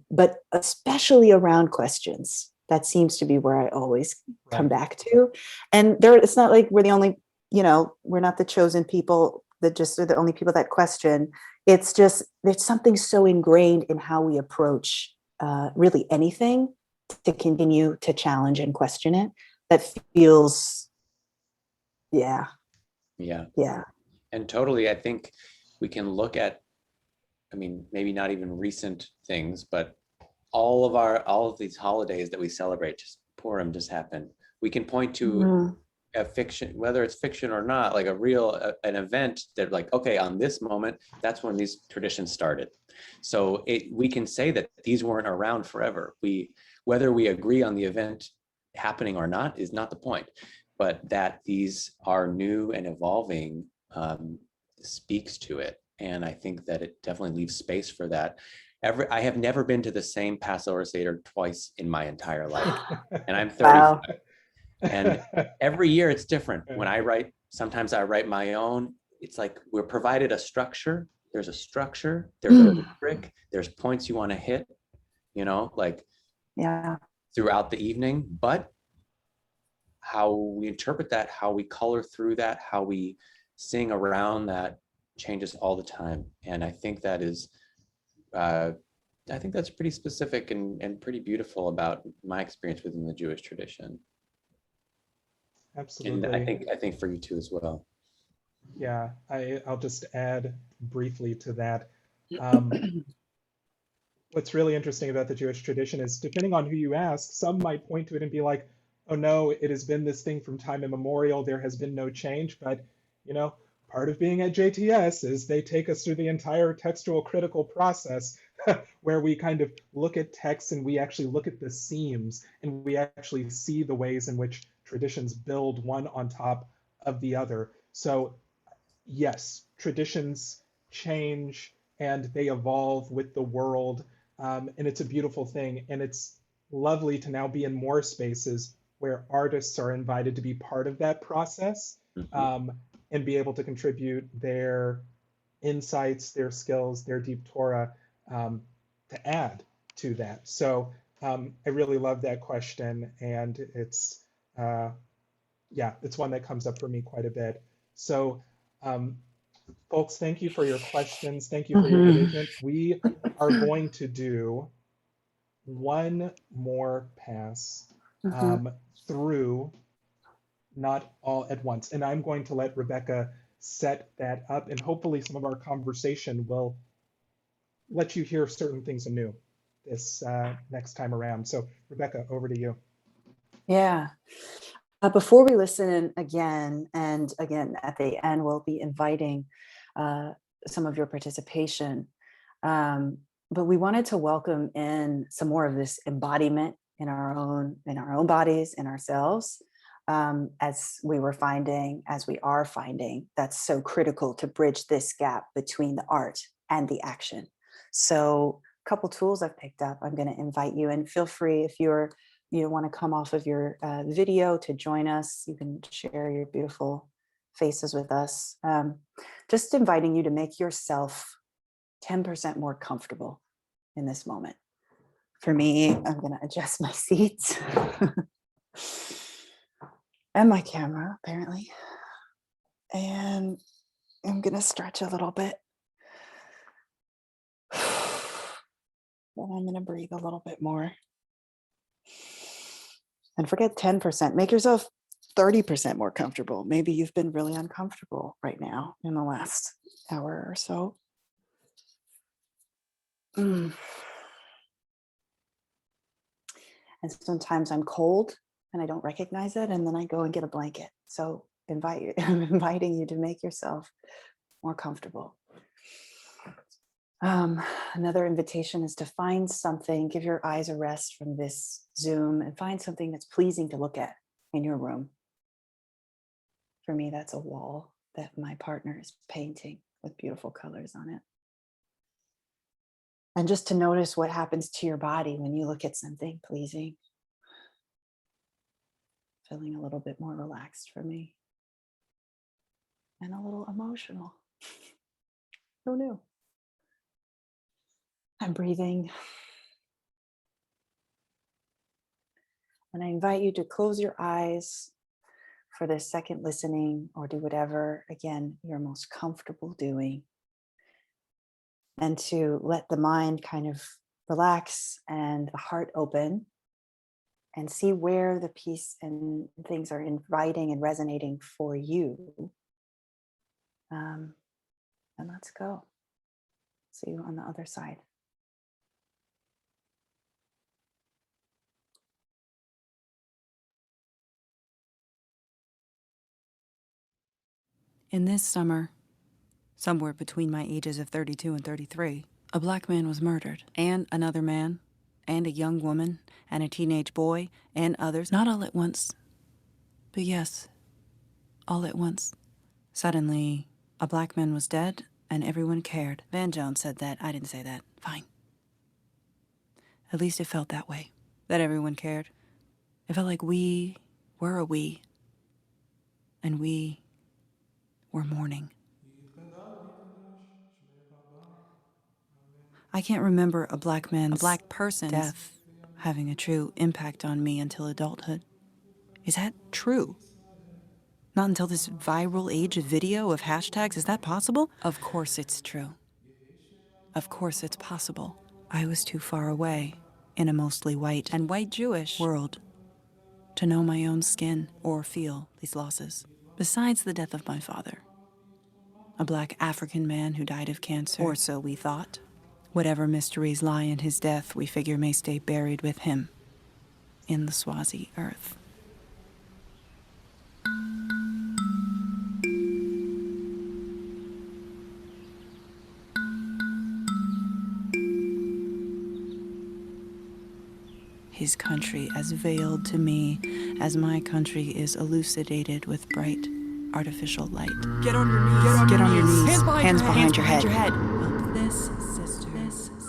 but especially around questions. That seems to be where I always come back to. And it's not like we're the only, we're not the chosen people that just are the only people that question. It's just, there's something so ingrained in how we approach really anything to continue to challenge and question it that feels, yeah. And totally, I think we can look at, maybe not even recent things, but all of these holidays that we celebrate, just Purim just happened. We can point to a fiction, whether it's fiction or not, like an event that like, okay, on this moment, that's when these traditions started. So we can say that these weren't around forever. Whether we agree on the event happening or not is not the point, but that these are new and evolving speaks to it. And I think that it definitely leaves space for that. I have never been to the same Passover Seder twice in my entire life. And I'm 35. Wow. And every year it's different. When sometimes I write my own, it's like we're provided a structure. There's a structure, there's a rubric, there's points you want to hit, you know, like throughout the evening, but how we interpret that, how we color through that, how we sing around that changes all the time. And I think that is, I think that's pretty specific and pretty beautiful about my experience within the Jewish tradition. Absolutely. And I think for you too as well. Yeah, I'll just add briefly to that. What's really interesting about the Jewish tradition is, depending on who you ask, some might point to it and be like, oh no, it has been this thing from time immemorial, there has been no change. But, you know, part of being at JTS is they take us through the entire textual critical process where we kind of look at texts and we actually look at the seams and we actually see the ways in which traditions build one on top of the other. So yes, traditions change and they evolve with the world, and it's a beautiful thing. And it's lovely to now be in more spaces where artists are invited to be part of that process, and be able to contribute their insights, their skills, their deep Torah to add to that. So I really love that question, and it's it's one that comes up for me quite a bit. So folks, thank you for your questions. Thank you for your engagement. We are going to do one more pass through, not all at once. And I'm going to let Rebecca set that up, and hopefully some of our conversation will let you hear certain things anew this next time around. So Rebecca, over to you. Yeah. Before we listen again, and again at the end, we'll be inviting some of your participation. But we wanted to welcome in some more of this embodiment in our own bodies, in ourselves, as we are finding that's so critical to bridge this gap between the art and the action. So a couple tools I've picked up. I'm going to invite you, and feel free if you want to come off of your video to join us. You can share your beautiful faces with us. Just inviting you to make yourself 10% more comfortable in this moment. For me, I'm going to adjust my seats and my camera, apparently. And I'm going to stretch a little bit. Then I'm going to breathe a little bit more. And forget 10%. Make yourself 30% more comfortable. Maybe you've been really uncomfortable right now in the last hour or so. And sometimes I'm cold and I don't recognize it, and then I go and get a blanket. So I'm inviting you to make yourself more comfortable. Another invitation is to find something, give your eyes a rest from this Zoom, and find something that's pleasing to look at in your room. For me, that's a wall that my partner is painting with beautiful colors on it. And just to notice what happens to your body when you look at something pleasing. Feeling a little bit more relaxed for me. And a little emotional. Who knew? I'm breathing. And I invite you to close your eyes for this second listening, or do whatever, again, you're most comfortable doing. And to let the mind kind of relax and the heart open, and see where the peace and things are inviting and resonating for you. And let's go. See you on the other side. In this summer, somewhere between my ages of 32 and 33, a black man was murdered, and another man, and a young woman, and a teenage boy, and others, not all at once, but yes, all at once. Suddenly, a black man was dead, and everyone cared. Van Jones said that. I didn't say that. Fine. At least it felt that way, that everyone cared. It felt like we were a we, and we were mourning. I can't remember a black person's death having a true impact on me until adulthood. Is that true? Not until this viral age of video, of hashtags, is that possible? Of course it's true. Of course it's possible. I was too far away in a mostly white and white Jewish world to know my own skin or feel these losses. Besides the death of my father, a black African man who died of cancer, or so we thought. Whatever mysteries lie in his death, we figure may stay buried with him in the Swazi earth. His country as veiled to me as my country is elucidated with bright artificial light. Get on your knees. Get on your knees. Hands behind your head. Help this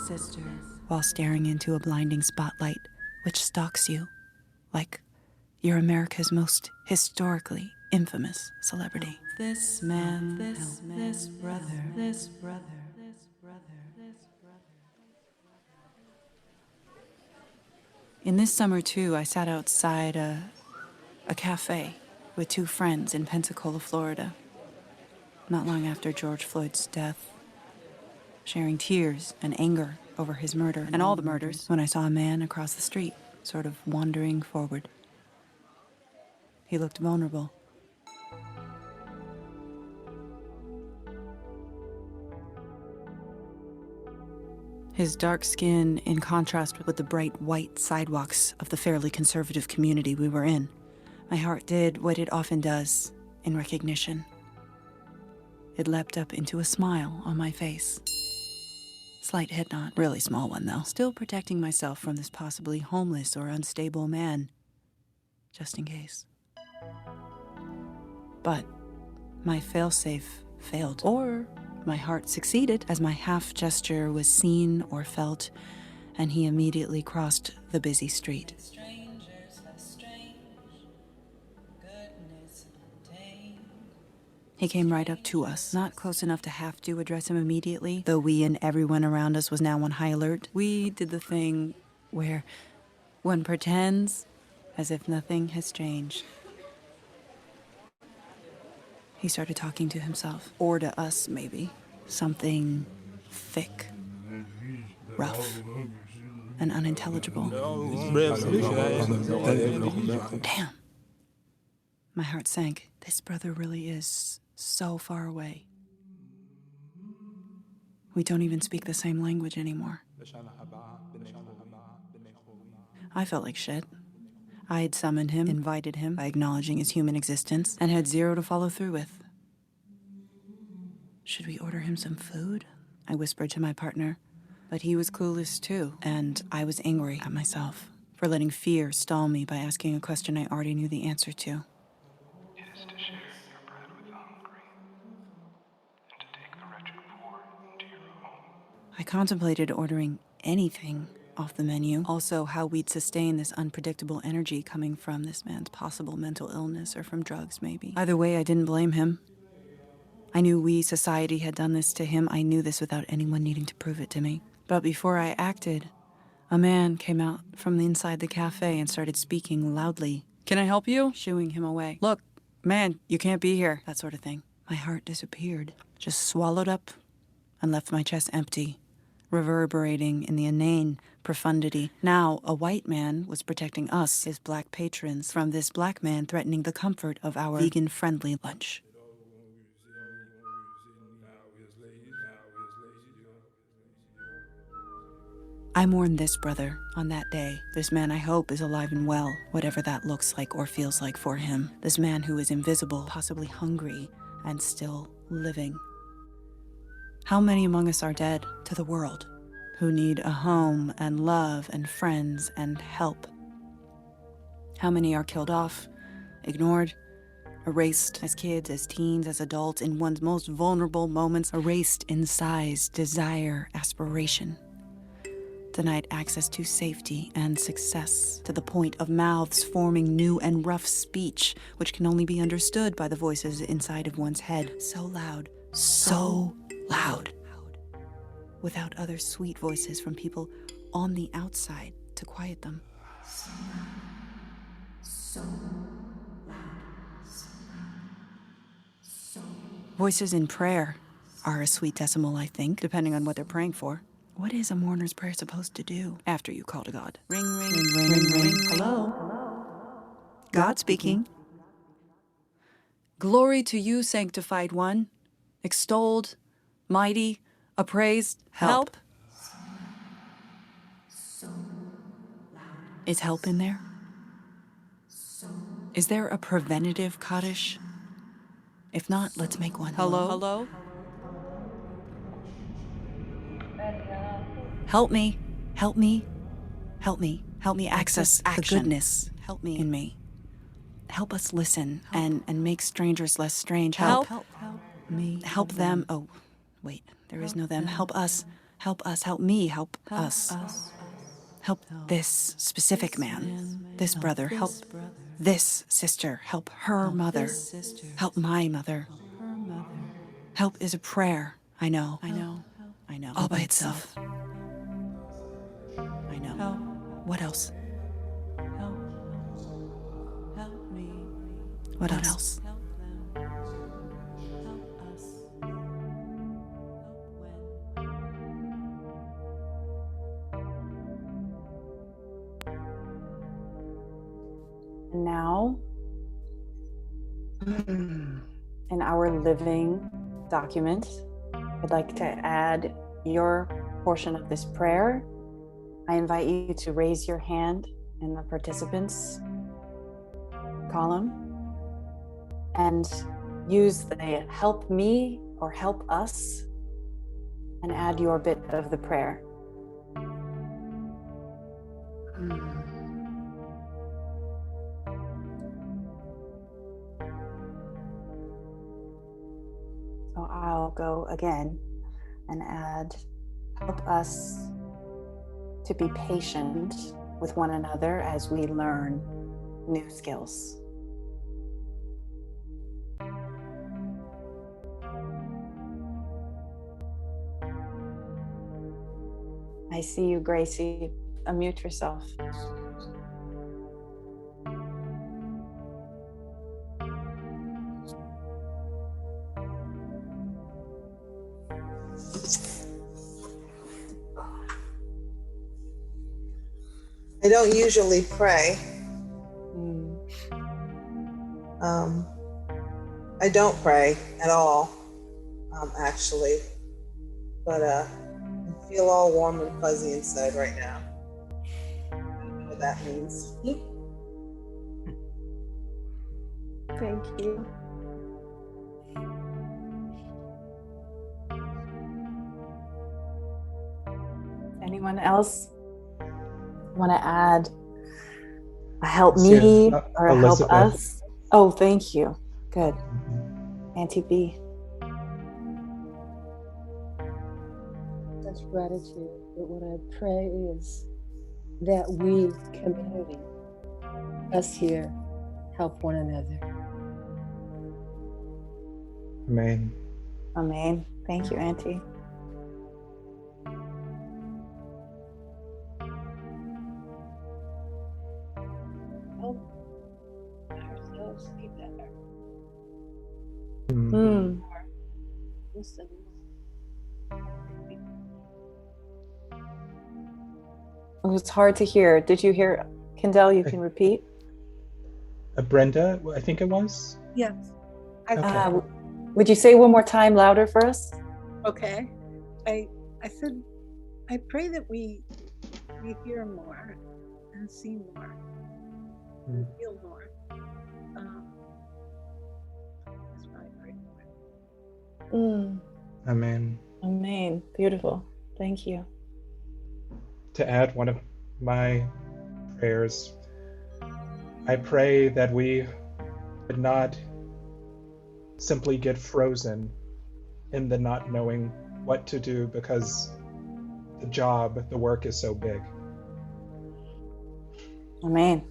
sister, while staring into a blinding spotlight which stalks you like you're America's most historically infamous celebrity. This man, this brother. In this summer, too, I sat outside a cafe with two friends in Pensacola, Florida, not long after George Floyd's death, sharing tears and anger over his murder and all the murders when I saw a man across the street, sort of wandering forward. He looked vulnerable. His dark skin in contrast with the bright white sidewalks of the fairly conservative community we were in. My heart did what it often does in recognition. It leapt up into a smile on my face. Slight head nod, really small one though. Still protecting myself from this possibly homeless or unstable man, just in case. But my failsafe failed, or my heart succeeded as my half gesture was seen or felt, and he immediately crossed the busy street. He came right up to us, not close enough to have to address him immediately, though we and everyone around us was now on high alert. We did the thing where one pretends as if nothing has changed. He started talking to himself, or to us, maybe. Something thick, rough, and unintelligible. Damn. My heart sank. This brother really is so far away. We don't even speak the same language anymore. I felt like shit. I had summoned him, invited him by acknowledging his human existence, and had zero to follow through with. Should we order him some food? I whispered to my partner, but he was clueless too, and I was angry at myself for letting fear stall me by asking a question I already knew the answer to. It is to share your bread with the hungry, and to take the wretched poor into your home. I contemplated ordering anything off the menu. Also, how we'd sustain this unpredictable energy coming from this man's possible mental illness or from drugs, maybe. Either way, I didn't blame him. I knew we, society, had done this to him. I knew this without anyone needing to prove it to me. But before I acted, a man came out from the inside the cafe and started speaking loudly. "Can I help you?" Shooing him away. "Look, man, you can't be here." That sort of thing. My heart disappeared, just swallowed up and left my chest empty, reverberating in the inane profundity. Now, a white man was protecting us, his black patrons, from this black man threatening the comfort of our vegan-friendly lunch. I mourn this brother on that day. This man I hope is alive and well, whatever that looks like or feels like for him. This man who is invisible, possibly hungry, and still living. How many among us are dead to the world, who need a home and love and friends and help? How many are killed off, ignored, erased as kids, as teens, as adults, in one's most vulnerable moments, erased in size, desire, aspiration? Denied access to safety and success, to the point of mouths forming new and rough speech, which can only be understood by the voices inside of one's head. So loud, so loud. without other sweet voices from people on the outside to quiet them. Voices in prayer are a sweet decimal, I think, depending on what they're praying for. What is a mourner's prayer supposed to do after you call to God? Ring, ring, ring, ring, ring. Hello? God speaking. Glory to you, sanctified one, extolled, mighty, appraised. Help. Is help in there? Is there a preventative Kaddish? If not, let's make one. Hello? Hello? Help me. Help me. Help me. Help me access the goodness. Help me in me. Help us listen and make strangers less strange. Help me. Help them. Oh, wait, there is no them. Help us. Help us. Help me. Help us. Help this specific man, this brother. Help this sister. Help her mother. Help my mother. Help is a prayer. I know. All by itself. I know. What else? Help me. What else? And now, in our living document, I'd like to add your portion of this prayer. I invite you to raise your hand in the participants column and use the help me or help us and add your bit of the prayer. So I'll go again and add, help us to be patient with one another as we learn new skills. I see you, Gracie. Unmute yourself. I don't usually pray. I don't pray at all, actually, but I feel all warm and fuzzy inside right now. I don't know what that means. Thank you. Anyone else want to add a help me or a help us? Oh, thank you. Good. Auntie B. Such gratitude, but what I pray is that we, community, us here, help one another. Amen. Amen. Thank you, Auntie. Help ourselves be better. Listen. It was hard to hear. Did you hear, Kendell? You can repeat. Brenda, I think it was. Yes. Okay. Would you say one more time louder for us? Okay. I said, I pray that we hear more and see more and feel more. That's what I pray for. Amen. Amen. Beautiful. Thank you. To add one of my prayers, I pray that we would not simply get frozen in the not knowing what to do because the work is so big. Amen.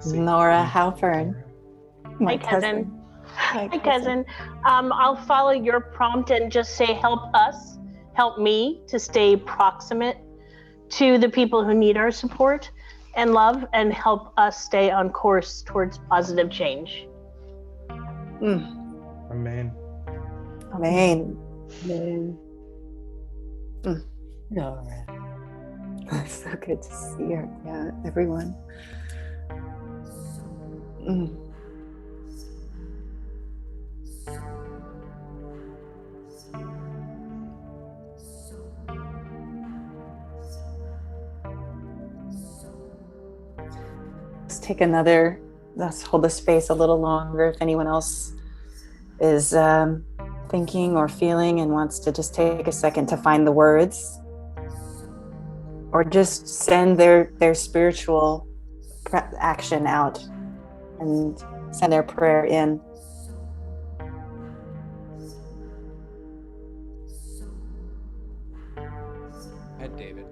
Nora Halpern. My cousin. Hi, cousin. I'll follow your prompt and just say help us. help me to stay proximate to the people who need our support and love, and help us stay on course towards positive change. Amen. Amen. Amen. All right. So good to see you. Yeah, everyone. Let's take another, let's hold the space a little longer. If anyone else is thinking or feeling and wants to just take a second to find the words, or just send their spiritual action out and send their prayer in. Ed David.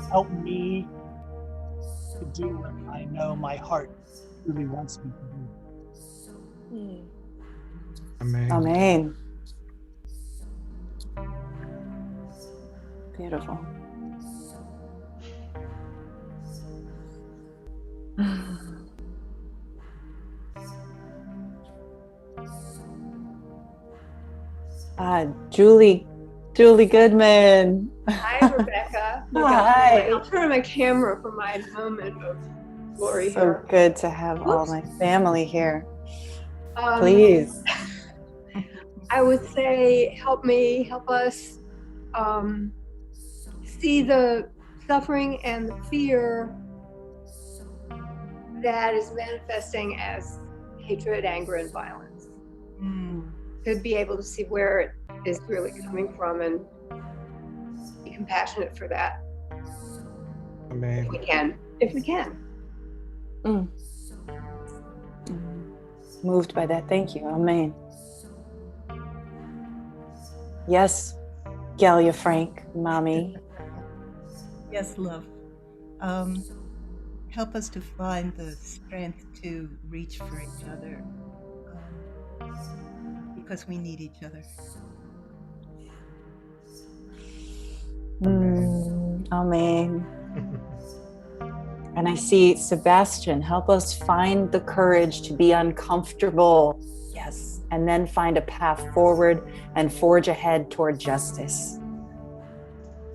Help me to do what I know my heart really wants me to do. Amen. Amen. Beautiful. Julie Goodman. Hi, Rebecca. Hi. I'll turn on my camera for my moment of glory So here. good to have all my family here. Um, Please. I would say help us see the suffering and the fear that is manifesting as hatred, anger, and violence. To be able to see where it is really coming from and be compassionate for that. Amen. If we can. Moved by that. Thank you. Amen. Yes, Galia Frank, mommy. Yes, love. Help us to find the strength to reach for each other, because we need each other. Amen. And I see Sebastian, help us find the courage to be uncomfortable. Yes. And then find a path forward and forge ahead toward justice.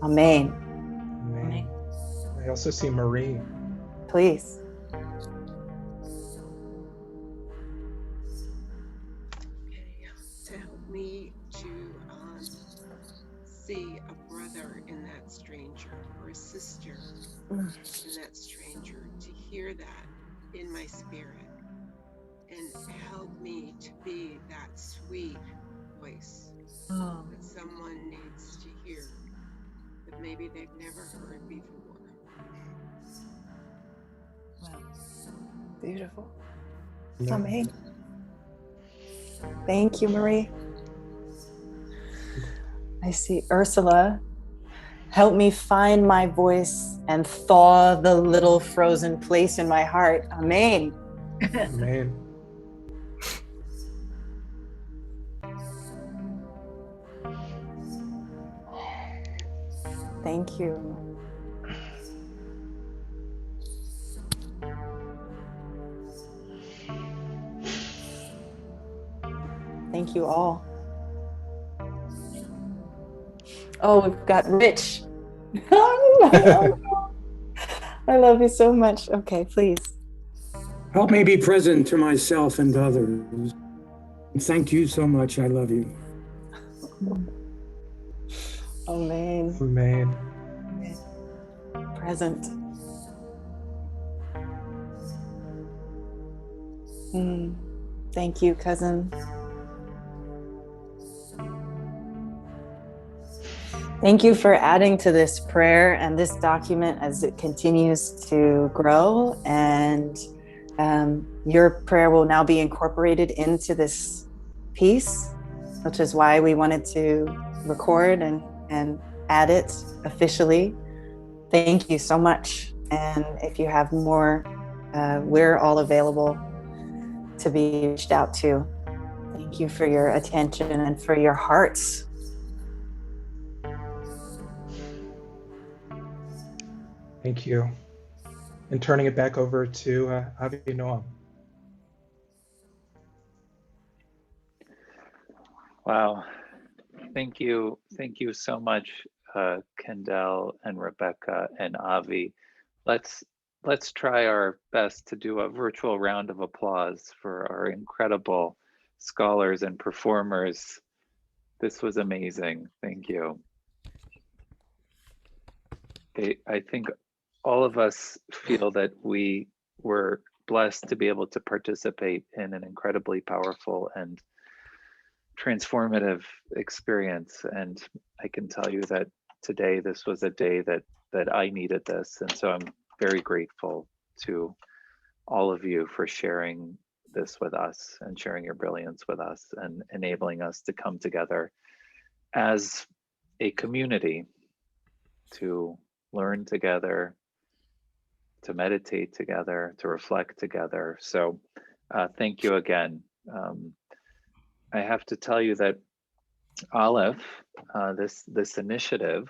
Amen. Amen. I also see Marie. Please. To help me to see a brother in that stranger, or a sister in that stranger, to hear that in my spirit, and help me to be that sweet voice that someone needs to hear, that maybe they've never heard before. Wow. Beautiful. Yeah. Amen. Thank you, Marie. I see Ursula. Help me find my voice and thaw the little frozen place in my heart. Amen. Amen. Thank you. Thank you all. Oh, we've got Rich. I love you so much. Okay, please. Help me be present to myself and others. Thank you so much. I love you. Amen. Amen. Present. Thank you, cousin. Thank you for adding to this prayer and this document as it continues to grow, and your prayer will now be incorporated into this piece, which is why we wanted to record and add it officially. Thank you so much. And if you have more, we're all available to be reached out to. Thank you for your attention and for your hearts. Thank you. And turning it back over to Avinoam. Wow. Thank you so much, Kendell and Rebecca and Avi. Let's try our best to do a virtual round of applause for our incredible scholars and performers. This was amazing. Thank you. I think all of us feel that we were blessed to be able to participate in an incredibly powerful and transformative experience. And I can tell you that today, this was a day that I needed this. And so I'm very grateful to all of you for sharing this with us and sharing your brilliance with us and enabling us to come together as a community to learn together, to meditate together, to reflect together. So thank you again. I have to tell you that ALEPH, this initiative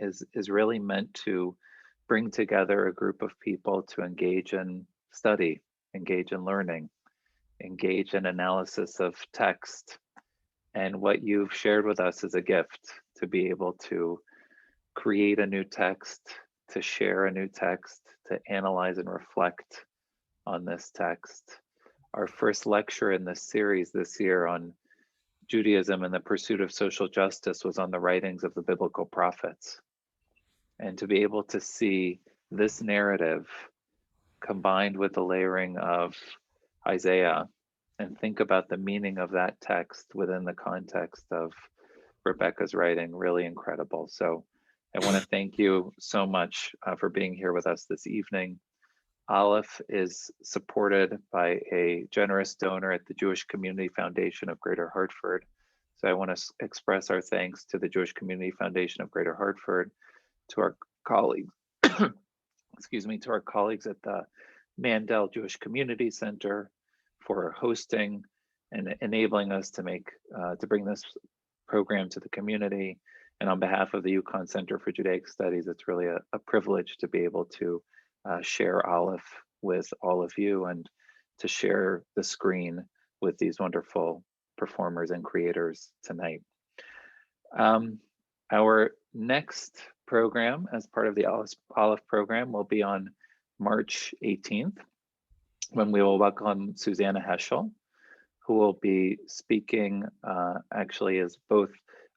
is really meant to bring together a group of people to engage in study, engage in learning, engage in analysis of text. And what you've shared with us is a gift to be able to create a new text, to share a new text, to analyze and reflect on this text. Our first lecture in this series this year on Judaism and the pursuit of social justice was on the writings of the biblical prophets. And to be able to see this narrative combined with the layering of Isaiah and think about the meaning of that text within the context of Rebecca's writing, really incredible. So I want to thank you so much for being here with us this evening. ALEPH is supported by a generous donor at the Jewish Community Foundation of Greater Hartford. So I want to express our thanks to the Jewish Community Foundation of Greater Hartford, to our colleagues, excuse me, to our colleagues at the Mandel Jewish Community Center for hosting and enabling us to bring this program to the community. And on behalf of the UConn Center for Judaic Studies, it's really a privilege to be able to share ALEPH with all of you and to share the screen with these wonderful performers and creators tonight. Our next program as part of the ALEPH program will be on March 18th, when we will welcome Susanna Heschel, who will be speaking actually as both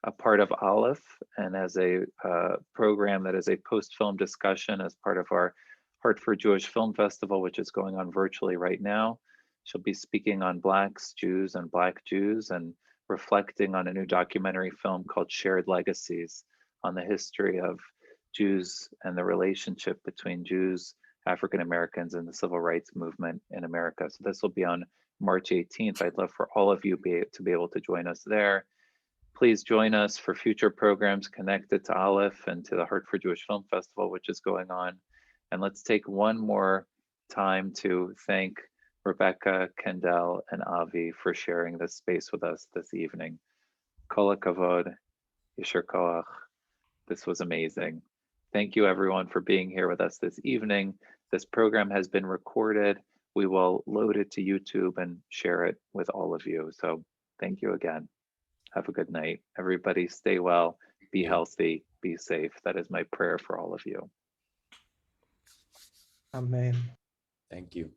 a part of ALEPH and as a program that is a post-film discussion as part of our Hartford Jewish Film Festival, which is going on virtually right now. She'll be speaking on Blacks, Jews, and Black Jews, and reflecting on a new documentary film called Shared Legacies, on the history of Jews and the relationship between Jews, African Americans, and the civil rights movement in America. So this will be on March 18th. I'd love for all of you to be able to join us there. Please join us for future programs connected to ALEPH and to the Hartford Jewish Film Festival, which is going on. And let's take one more time to thank Rebecca, Kendell, and Avi for sharing this space with us this evening. Kol hakavod, yesher koach. This was amazing. Thank you everyone for being here with us this evening. This program has been recorded. We will load it to YouTube and share it with all of you. So thank you again. Have a good night. Everybody stay well, be healthy, be safe. That is my prayer for all of you. Amen. Thank you.